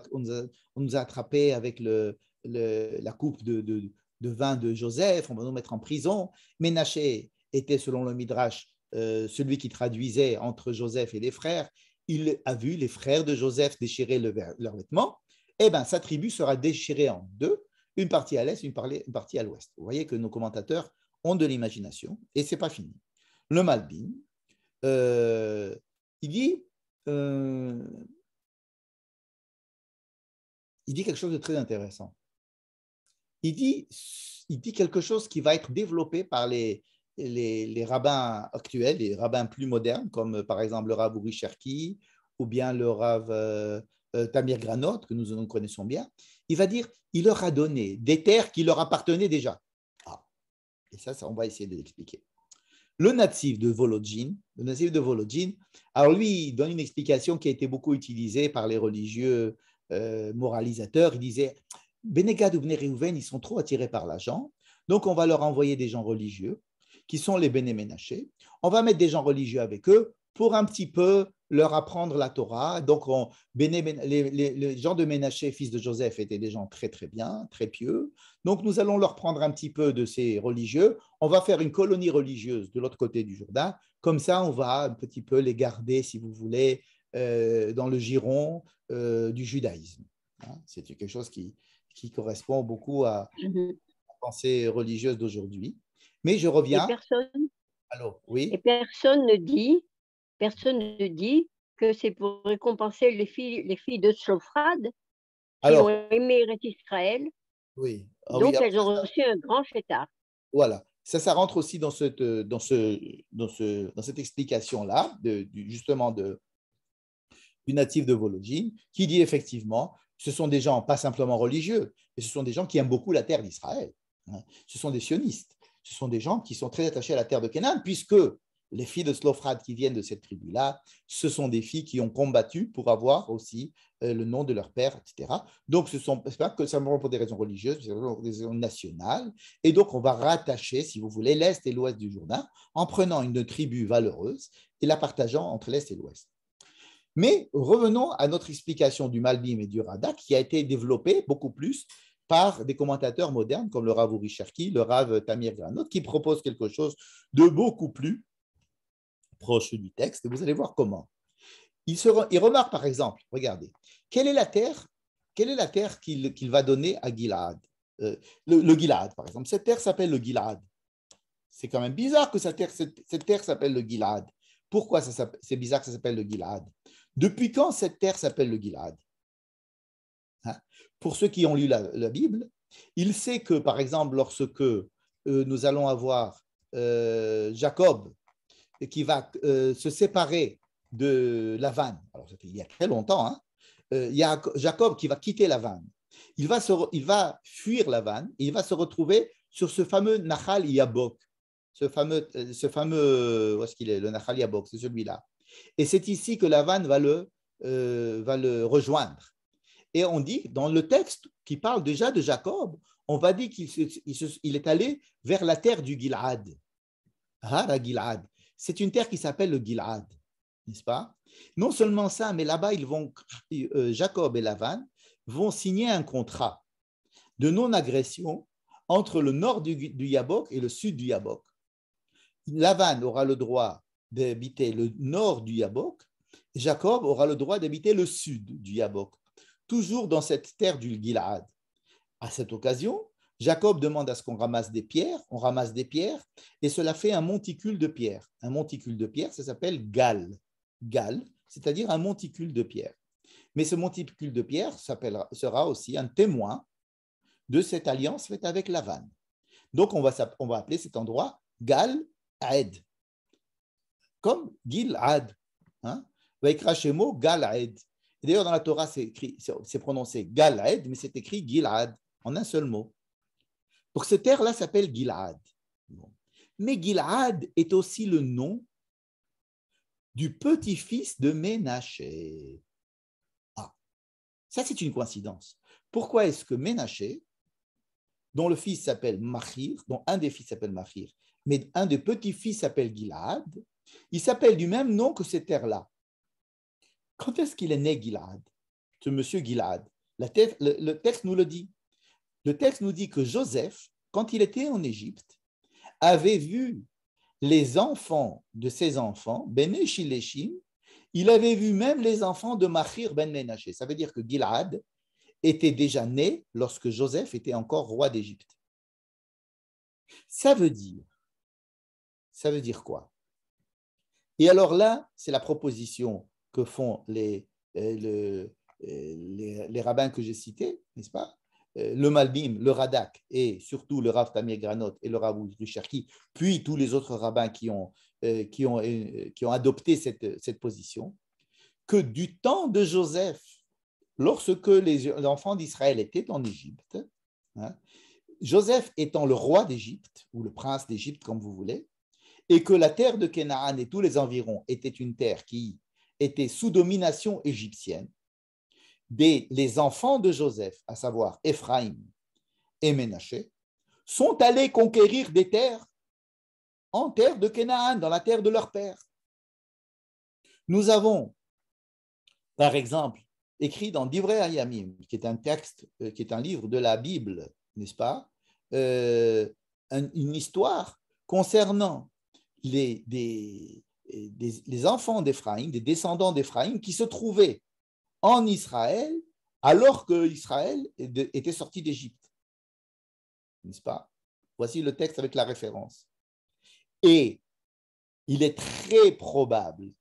a attrapés avec la coupe de vin de Joseph, on va nous mettre en prison. Ménaché était, selon le Midrash, celui qui traduisait entre Joseph et les frères. Il a vu les frères de Joseph déchirer leurs vêtements. Eh bien, sa tribu sera déchirée en deux, une partie à l'est, une partie à l'ouest. Vous voyez que nos commentateurs ont de l'imagination et ce n'est pas fini. Le Malbim, il dit quelque chose de très intéressant. Il dit quelque chose qui va être développé par les rabbins actuels, les rabbins plus modernes, comme par exemple le Rav Uri Cherki ou bien le Rav Tamir Granot, que nous connaissons bien. Il va dire, il leur a donné des terres qui leur appartenaient déjà. Et ça, on va essayer de l'expliquer. Le natif de Volodjin, alors lui, il donne une explication qui a été beaucoup utilisée par les religieux moralisateurs. Il disait, Bénégad ou Bné Réhouven, ils sont trop attirés par l'argent, donc on va leur envoyer des gens religieux, qui sont les Béné Ménaché. On va mettre des gens religieux avec eux pour un petit peu leur apprendre la Torah. Donc, les gens de Ménaché, fils de Joseph, étaient des gens très, très bien, très pieux. Donc, nous allons leur prendre un petit peu de ces religieux. On va faire une colonie religieuse de l'autre côté du Jourdain. Comme ça, on va un petit peu les garder, si vous voulez, dans le giron du judaïsme. C'est quelque chose qui correspond beaucoup à la pensée religieuse d'aujourd'hui. Mais je reviens. Et personne ne dit que c'est pour récompenser les filles de Tzelophrad qui ont aimé Israël. Oui. Donc, elles ont reçu un grand chétar. Voilà. Ça rentre aussi dans cette explication-là, justement du natif de Volodjin, qui dit effectivement, ce sont des gens pas simplement religieux, mais ce sont des gens qui aiment beaucoup la terre d'Israël. Ce sont des sionistes. Ce sont des gens qui sont très attachés à la terre de Canaan, puisque les filles de Tzelophrad qui viennent de cette tribu-là, ce sont des filles qui ont combattu pour avoir aussi le nom de leur père, etc. Donc, ce n'est pas que simplement pour des raisons religieuses, mais pour des raisons nationales. Et donc, on va rattacher, si vous voulez, l'Est et l'Ouest du Jourdain en prenant une tribu valeureuse et la partageant entre l'Est et l'Ouest. Mais revenons à notre explication du Malbim et du Radak qui a été développée beaucoup plus par des commentateurs modernes comme le Rav Uri Cherki, le Rav Tamir Granot, qui proposent quelque chose de beaucoup plus proche du texte. Et vous allez voir comment. Il remarque par exemple, regardez, quelle est la terre qu'il va donner à Gilad, le Gilad par exemple. Cette terre s'appelle le Gilad. C'est quand même bizarre que cette terre s'appelle le Gilad. Pourquoi c'est bizarre que ça s'appelle le Gilad? Depuis quand cette terre s'appelle le Gilad? Hein? Pour ceux qui ont lu la Bible, il sait que, par exemple, lorsque nous allons avoir Jacob qui va se séparer de Lavan, alors ça fait il y a très longtemps, hein, il y a Jacob qui va quitter Lavan. Il va fuir Lavan et il va se retrouver sur ce fameux Nachal Yabok. Ce fameux, où est-ce qu'il est? Le Nachal Yabok, c'est celui-là. Et c'est ici que Lavan va le rejoindre. Et on dit, dans le texte qui parle déjà de Jacob, on va dire qu'il est allé vers la terre du Gilad. Hara Gilad. C'est une terre qui s'appelle le Gilad, n'est-ce pas? Non seulement ça, mais là-bas, Jacob et Lavan vont signer un contrat de non-agression entre le nord du Yabok et le sud du Yabok. Lavan aura le droit d'habiter le nord du Yabok, et Jacob aura le droit d'habiter le sud du Yabok, toujours dans cette terre du Gilad. À cette occasion, Jacob demande à ce qu'on ramasse des pierres, on ramasse des pierres, et cela fait un monticule de pierres. Un monticule de pierres, ça s'appelle Gal. Gal, c'est-à-dire un monticule de pierres. Mais ce monticule de pierres sera aussi un témoin de cette alliance faite avec Lavan. Donc, on va appeler cet endroit Gal-Aed, comme Gilad. Vaikra Shemo Gal-Aed. D'ailleurs, dans la Torah, c'est prononcé Gal-Aed, mais c'est écrit Gilad, en un seul mot. Donc, cette terre-là s'appelle Gilad. Mais Gilad est aussi le nom du petit-fils de Ménaché. Ah, ça, c'est une coïncidence. Pourquoi est-ce que Ménaché, dont le fils s'appelle Machir, dont un des fils s'appelle Machir, mais un des petits-fils s'appelle Gilad, il s'appelle du même nom que cette terre-là. Quand est-ce qu'il est né, Gilad, ce monsieur Gilad? Le texte nous le dit. Le texte nous dit que Joseph, quand il était en Égypte, avait vu les enfants de ses enfants, Bene Shileshim, il avait vu même les enfants de Machir ben Ménaché. Ça veut dire que Gilad était déjà né lorsque Joseph était encore roi d'Égypte. Ça veut dire quoi? Et alors là, c'est la proposition que font les rabbins que j'ai cités, n'est-ce pas? Le Malbim, le Radak et surtout le Rav Tamir Granot et le Rav Uri Cherki, puis tous les autres rabbins qui ont adopté cette position, que du temps de Joseph, lorsque les enfants d'Israël étaient en Égypte, Joseph étant le roi d'Égypte, ou le prince d'Égypte, comme vous voulez, et que la terre de Canaan et tous les environs étaient une terre qui était sous domination égyptienne, les enfants de Joseph, à savoir Éphraïm et Ménaché, sont allés conquérir des terres en terre de Canaan, dans la terre de leur père. Nous avons, par exemple, écrit dans Divrei Hayamim, qui est un texte, qui est un livre de la Bible, n'est-ce pas, une histoire concernant les enfants d'Éphraïm, des descendants d'Éphraïm qui se trouvaient en Israël alors que Israël était sorti d'Égypte. N'est-ce pas? Voici le texte avec la référence. Et il est très probable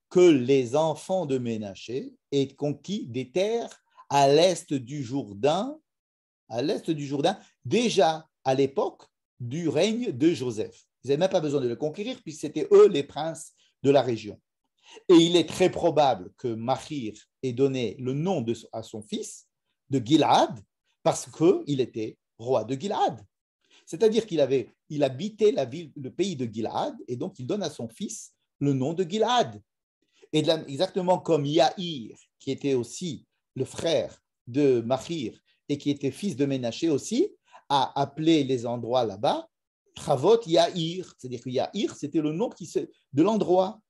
que les enfants de Ménaché aient conquis des terres à l'est du Jourdain, déjà à l'époque du règne de Joseph. Ils n'avaient même pas besoin de le conquérir puisque c'était eux les princes de la région. Et il est très probable que Machir ait donné le nom à son fils de Gilad parce qu'il était roi de Gilad. C'est-à-dire qu'il habitait le pays de Gilad et donc il donne à son fils le nom de Gilad. Et exactement comme Yaïr, qui était aussi le frère de Machir et qui était fils de Ménaché aussi, a appelé les endroits là-bas Chavot Yaïr. C'est-à-dire que Yaïr, c'était le nom de l'endroit.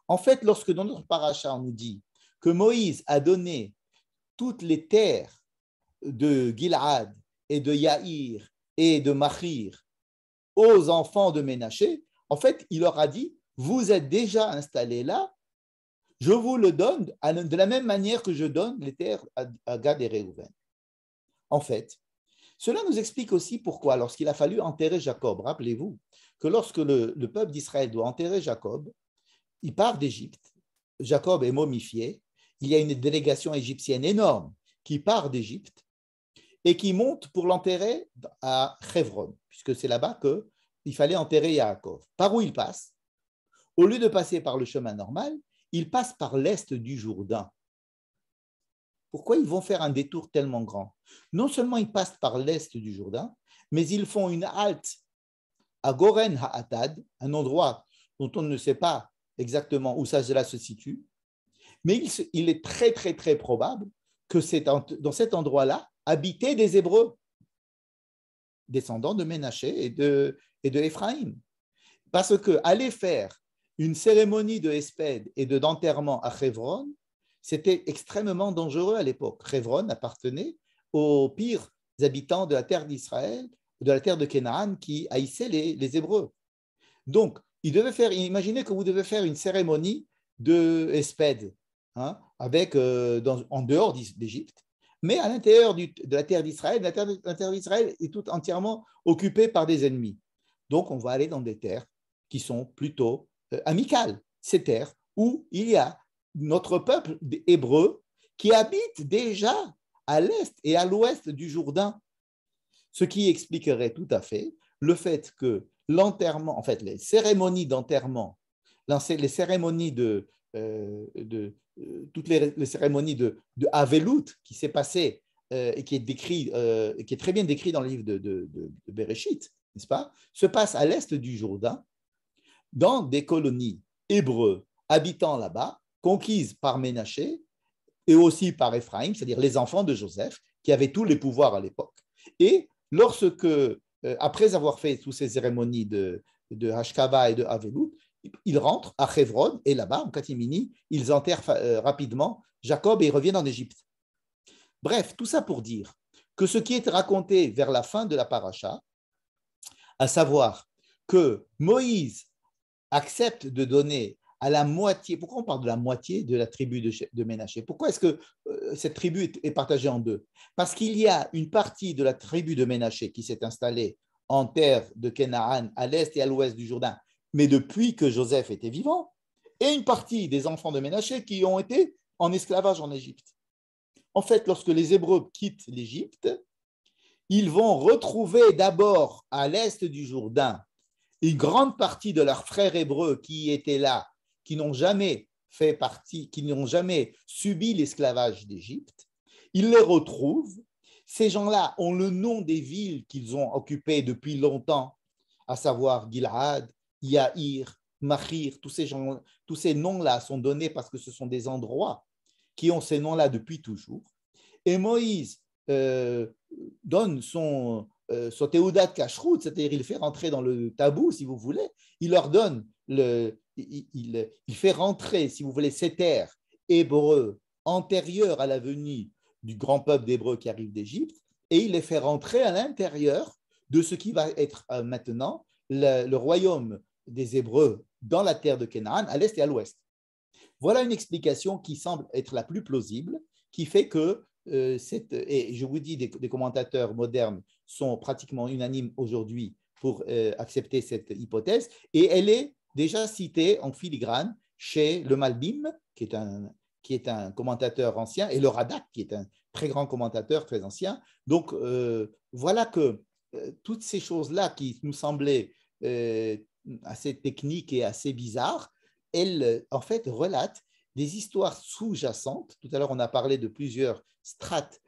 En fait, lorsque dans notre paracha, on nous dit que Moïse a donné toutes les terres de Gilad et de Yaïr et de Machir aux enfants de Ménaché, en fait, il leur a dit, vous êtes déjà installés là, je vous le donne de la même manière que je donne les terres à Gad et Réhouven. En fait, cela nous explique aussi pourquoi, lorsqu'il a fallu enterrer Jacob, rappelez-vous que lorsque le peuple d'Israël doit enterrer Jacob, il part d'Égypte, Jacob est momifié, il y a une délégation égyptienne énorme qui part d'Égypte et qui monte pour l'enterrer à Hebron, puisque c'est là-bas qu'il fallait enterrer Yaakov. Par où il passe? Au lieu de passer par le chemin normal, il passe par l'est du Jourdain. Pourquoi ils vont faire un détour tellement grand? Non seulement ils passent par l'est du Jourdain, mais ils font une halte à Goren Ha'atad, un endroit dont on ne sait pas exactement où cela se situe, mais il est très, très, très probable que c'est dans cet endroit-là habitaient des Hébreux, descendants de Ménaché et de Éphraïm. Parce qu'aller faire une cérémonie de Hesped et d'enterrement à Hebron, c'était extrêmement dangereux à l'époque. Hebron appartenait aux pires habitants de la terre d'Israël, de la terre de Canaan, qui haïssaient les Hébreux. Donc, imaginez que vous devez faire une cérémonie de Hesped, hein, en dehors d'Égypte, mais à l'intérieur de la terre d'Israël. La terre d'Israël est toute entièrement occupée par des ennemis. Donc, on va aller dans des terres qui sont plutôt amicales, ces terres où il y a notre peuple hébreu qui habite déjà à l'est et à l'ouest du Jourdain, ce qui expliquerait tout à fait le fait que l'enterrement, en fait, les cérémonies d'enterrement, les cérémonies toutes les cérémonies de Avelout qui s'est passé et qui est très bien décrit dans le livre de Bereshit, n'est-ce pas, se passe à l'est du Jourdain, dans des colonies hébreux habitant là-bas, conquises par Ménaché et aussi par Éphraïm, c'est-à-dire les enfants de Joseph, qui avaient tous les pouvoirs à l'époque. Et lorsque, après avoir fait toutes ces cérémonies de Hashkava et de Avelout, ils rentrent à Hebron et là-bas, en catimini, ils enterrent rapidement Jacob et ils reviennent en Égypte. Bref, tout ça pour dire que ce qui est raconté vers la fin de la paracha, à savoir que Moïse accepte de donner à la moitié, pourquoi on parle de la moitié de la tribu de Ménaché? Pourquoi est-ce que cette tribu est partagée en deux? Parce qu'il y a une partie de la tribu de Ménaché qui s'est installée en terre de Canaan, à l'est et à l'ouest du Jourdain, mais depuis que Joseph était vivant, et une partie des enfants de Ménaché qui ont été en esclavage en Égypte. En fait, lorsque les Hébreux quittent l'Égypte, ils vont retrouver d'abord à l'est du Jourdain une grande partie de leurs frères hébreux qui étaient là, qui n'ont jamais fait partie, qui n'ont jamais subi l'esclavage d'Égypte. Ils les retrouvent. Ces gens-là ont le nom des villes qu'ils ont occupées depuis longtemps, à savoir Gilad, Yaïr, Machir. Tous ces noms-là sont donnés parce que ce sont des endroits qui ont ces noms-là depuis toujours. Et Moïse donne son Théoudat Kashrut, c'est-à-dire il fait rentrer dans le tabou, si vous voulez, il leur donne, il fait rentrer, si vous voulez, ces terres hébreux antérieures à la venue du grand peuple d'Hébreux qui arrive d'Égypte, et il les fait rentrer à l'intérieur de ce qui va être maintenant le royaume des Hébreux dans la terre de Canaan, à l'est et à l'ouest. Voilà une explication qui semble être la plus plausible, qui fait que et je vous dis, des commentateurs modernes sont pratiquement unanimes aujourd'hui pour accepter cette hypothèse, et elle est déjà citée en filigrane chez le Malbim, qui est un commentateur ancien, et le Radak, qui est un très grand commentateur très ancien. Donc, voilà que toutes ces choses-là qui nous semblaient assez techniques et assez bizarres, elles, en fait, relatent des histoires sous-jacentes. Tout à l'heure, on a parlé de plusieurs strates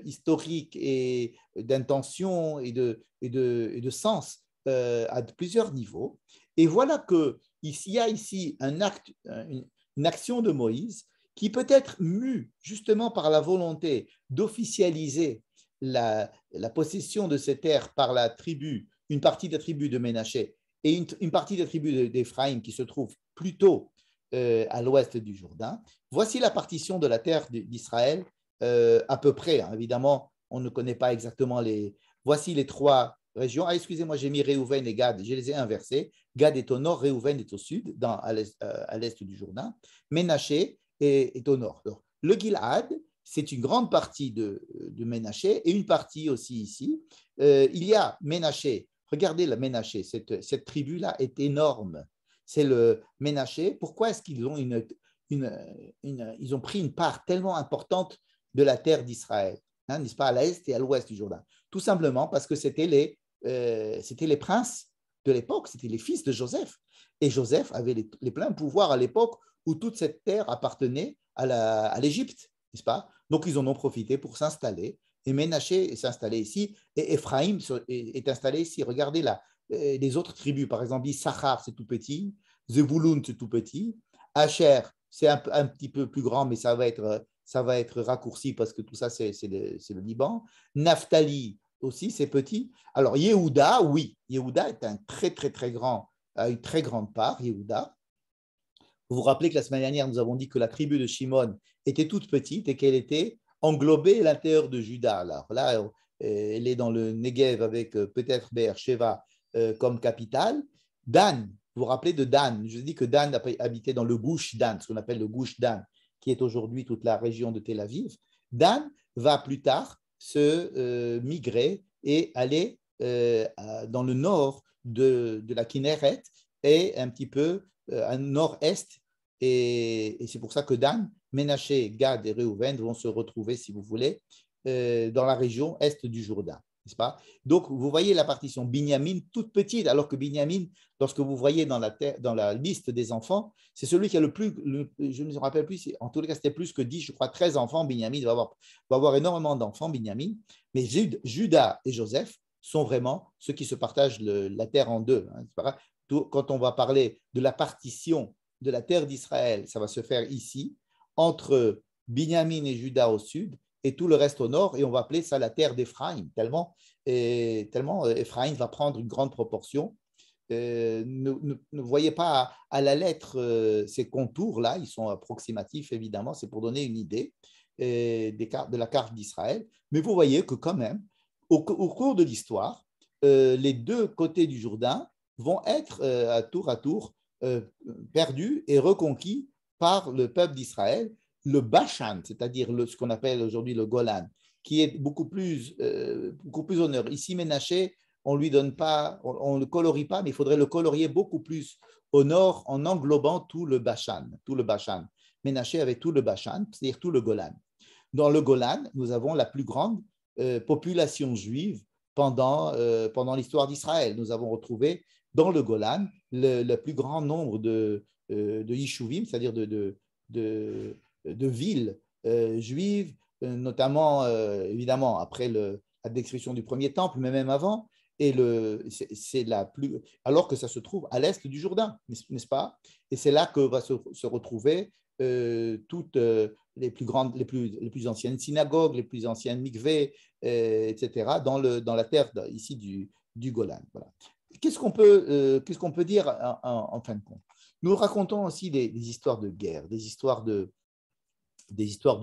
historiques et d'intention et de sens à plusieurs niveaux. Et voilà qu'il y a ici une action de Moïse qui peut être mue justement par la volonté d'officialiser la possession de ces terres par la tribu, une partie de la tribu de Ménaché et une partie de la tribu d'Éphraïm qui se trouve plutôt à l'ouest du Jourdain. Voici la partition de la terre d'Israël à peu près. Hein. Évidemment, on ne connaît pas exactement les… Voici les trois régions. Ah, excusez-moi, j'ai mis Réhouven et Gad, je les ai inversés. Gad est au nord, Réhouven est au sud, à l'est du Jourdain. Ménaché est au nord. Alors, le Gilad, c'est une grande partie de Ménaché et une partie aussi ici. Il y a Ménaché. Regardez la Ménaché, cette tribu-là est énorme. C'est le Ménaché. Pourquoi est-ce qu'ils ont ils ont pris une part tellement importante de la terre d'Israël, hein, n'est-ce pas, à l'est et à l'ouest du Jourdain? Tout simplement parce que c'était les princes de l'époque, c'était les fils de Joseph. Et Joseph avait les pleins pouvoirs à l'époque où toute cette terre appartenait à l'Égypte, n'est-ce pas? Donc ils en ont profité pour s'installer. Et Ménaché s'est installé ici, et Éphraïm est installé ici. Regardez là, les autres tribus, par exemple, Issachar, c'est tout petit, Zebouloun, c'est tout petit, Asher, c'est un petit peu plus grand, mais ça va être raccourci parce que tout ça, c'est le Liban. Naphtali aussi, c'est petit. Alors, Yehuda, oui, Yehuda est un très, très, très grand, a une très grande part, Yehuda. Vous vous rappelez que la semaine dernière, nous avons dit que la tribu de Shimon était toute petite et qu'elle était englobée à l'intérieur de Juda. Alors là, elle est dans le Negev avec peut-être Be'er-Sheva comme capitale. Dan, vous vous rappelez de Dan? Je dis que Dan habitait dans le Gush Dan, ce qu'on appelle le Gush Dan, qui est aujourd'hui toute la région de Tel Aviv. Dan va plus tard se migrer et aller dans le nord de la Kinneret et un petit peu à nord-est. Et c'est pour ça que Dan, Ménaché, Gad et Réhouven vont se retrouver, si vous voulez, dans la région est du Jourdain. N'est-ce pas? Donc, vous voyez la partition Binyamin toute petite, alors que Binyamin, lorsque vous voyez dans la liste des enfants, c'est celui qui a je ne me rappelle plus, en tous les cas, c'était plus que 10, je crois, 13 enfants. Binyamin va avoir énormément d'enfants, Binyamin. Mais Judas et Joseph sont vraiment ceux qui se partagent la terre en deux. Hein, quand on va parler de la partition de la terre d'Israël, ça va se faire ici, entre Binyamin et Juda au sud, et tout le reste au nord, et on va appeler ça la terre d'Éphraïm, tellement Éphraïm va prendre une grande proportion. Ne voyez pas à la lettre ces contours-là, ils sont approximatifs évidemment, c'est pour donner une idée de la carte d'Israël, mais vous voyez que quand même, au cours de l'histoire, les deux côtés du Jourdain vont être à tour perdus et reconquis par le peuple d'Israël, le Bashan, c'est-à-dire ce qu'on appelle aujourd'hui le Golan, qui est beaucoup plus honneur. Ici, Ménaché, on lui donne pas, on ne le colorie pas, mais il faudrait le colorier beaucoup plus au nord en englobant tout le Bashan. Ménaché avait tout le Bashan, c'est-à-dire tout le Golan. Dans le Golan, nous avons la plus grande population juive pendant l'histoire d'Israël. Nous avons retrouvé dans le Golan le plus grand nombre de yishuvim, c'est-à-dire de villes juives, notamment évidemment après la destruction du premier temple, mais même avant. Et c'est alors que ça se trouve à l'est du Jourdain, n'est-ce pas? Et c'est là que va se retrouver toutes les plus anciennes synagogues, les plus anciennes mikveh, etc., dans la terre ici du Golan. Voilà. Qu'est-ce qu'on peut dire en fin de compte? Nous racontons aussi des histoires de guerre, des histoires de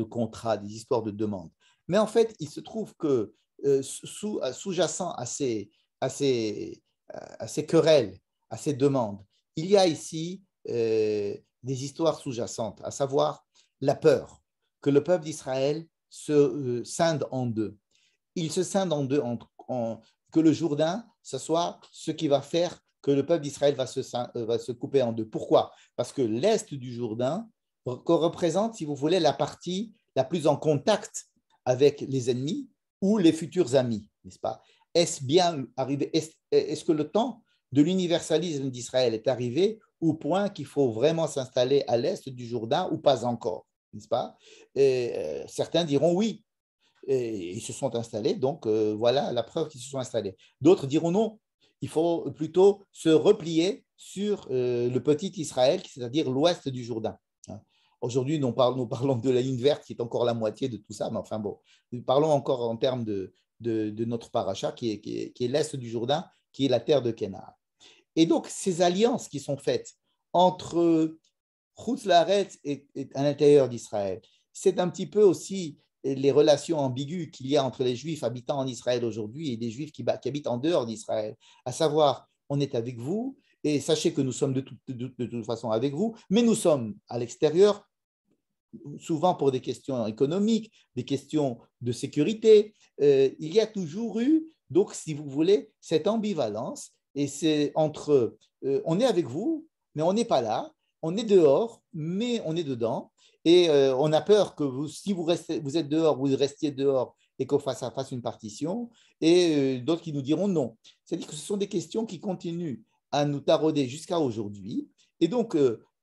contrats, des histoires de demandes. Mais en fait, il se trouve que sous-jacent à ces querelles, à ces demandes, il y a ici des histoires sous-jacentes, à savoir la peur que le peuple d'Israël se scinde en deux. Il se scinde en deux, que le Jourdain, ce soit ce qui va faire que le peuple d'Israël va se couper en deux. Pourquoi? Parce que l'est du Jourdain représente, si vous voulez, la partie la plus en contact avec les ennemis ou les futurs amis, n'est-ce pas? Est-ce bien arrivé? Est-ce que le temps de l'universalisme d'Israël est arrivé au point qu'il faut vraiment s'installer à l'est du Jourdain ou pas encore, n'est-ce pas? Certains diront oui, et ils se sont installés, donc voilà la preuve qu'ils se sont installés. D'autres diront non, il faut plutôt se replier sur le petit Israël, c'est-à-dire l'ouest du Jourdain. Aujourd'hui, nous parlons de la ligne verte qui est encore la moitié de tout ça, mais enfin bon, nous parlons encore en termes de notre paracha qui est l'est du Jourdain, qui est la terre de Kénar. Et donc, ces alliances qui sont faites entre Chutz La'aretz et à l'intérieur d'Israël, c'est un petit peu aussi les relations ambiguës qu'il y a entre les Juifs habitant en Israël aujourd'hui et des Juifs qui habitent en dehors d'Israël, à savoir, on est avec vous, et sachez que nous sommes de toute façon avec vous, mais nous sommes à l'extérieur, souvent pour des questions économiques, des questions de sécurité. Il y a toujours eu, donc, si vous voulez, cette ambivalence, et c'est entre on est avec vous, mais on n'est pas là, on est dehors, mais on est dedans, et on a peur que si vous êtes dehors, vous restiez dehors et qu'on fasse une partition, et d'autres qui nous diront non. C'est-à-dire que ce sont des questions qui continuent à nous tarauder jusqu'à aujourd'hui, et donc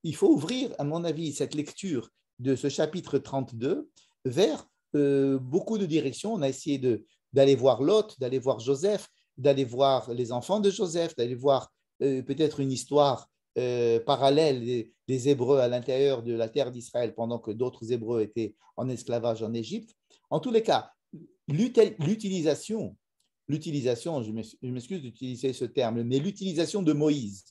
il faut ouvrir, à mon avis, cette lecture de ce chapitre 32 vers beaucoup de directions. On a essayé d'aller voir Lot, d'aller voir Joseph, d'aller voir les enfants de Joseph, d'aller voir peut-être une histoire parallèle des Hébreux à l'intérieur de la terre d'Israël pendant que d'autres Hébreux étaient en esclavage en Égypte. En tous les cas, l'utilisation, je m'excuse d'utiliser ce terme, mais l'utilisation de Moïse,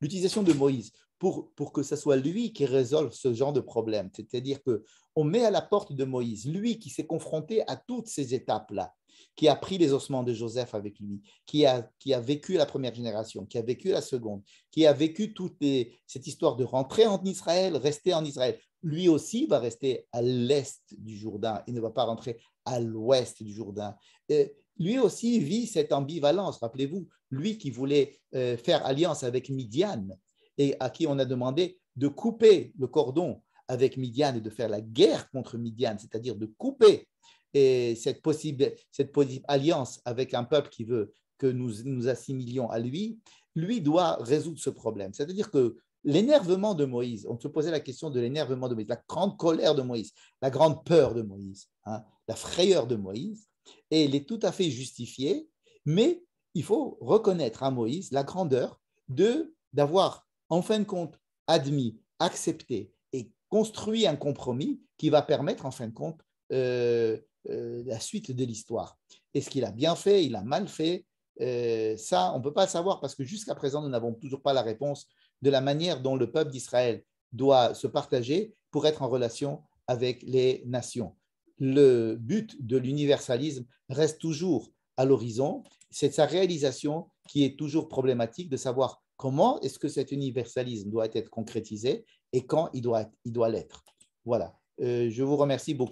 l'utilisation de Moïse pour que ce soit lui qui résolve ce genre de problème. C'est-à-dire qu'on met à la porte de Moïse, lui qui s'est confronté à toutes ces étapes-là, qui a pris les ossements de Joseph avec lui, qui a vécu la première génération, qui a vécu la seconde, qui a vécu cette histoire de rentrer en Israël, rester en Israël. Lui aussi va rester à l'est du Jourdain, il ne va pas rentrer à l'ouest du Jourdain. Lui aussi vit cette ambivalence. Rappelez-vous, lui qui voulait faire alliance avec Midian et à qui on a demandé de couper le cordon avec Midian et de faire la guerre contre Midian, c'est-à-dire de couper cette possible alliance avec un peuple qui veut que nous assimilions à lui, lui doit résoudre ce problème. C'est-à-dire que l'énervement de Moïse, on se posait la question de l'énervement de Moïse, la grande colère de Moïse, la grande peur de Moïse, la frayeur de Moïse, et elle est tout à fait justifiée, mais il faut reconnaître à Moïse la grandeur d'avoir, en fin de compte, admis, accepté et construit un compromis qui va permettre, en fin de compte, la suite de l'histoire. Est-ce qu'il a bien fait, il a mal fait? Ça, on ne peut pas le savoir parce que jusqu'à présent, nous n'avons toujours pas la réponse de la manière dont le peuple d'Israël doit se partager pour être en relation avec les nations. Le but de l'universalisme reste toujours à l'horizon. C'est sa réalisation qui est toujours problématique, de savoir comment est-ce que cet universalisme doit être concrétisé et quand il doit l'être. Voilà. Je vous remercie beaucoup.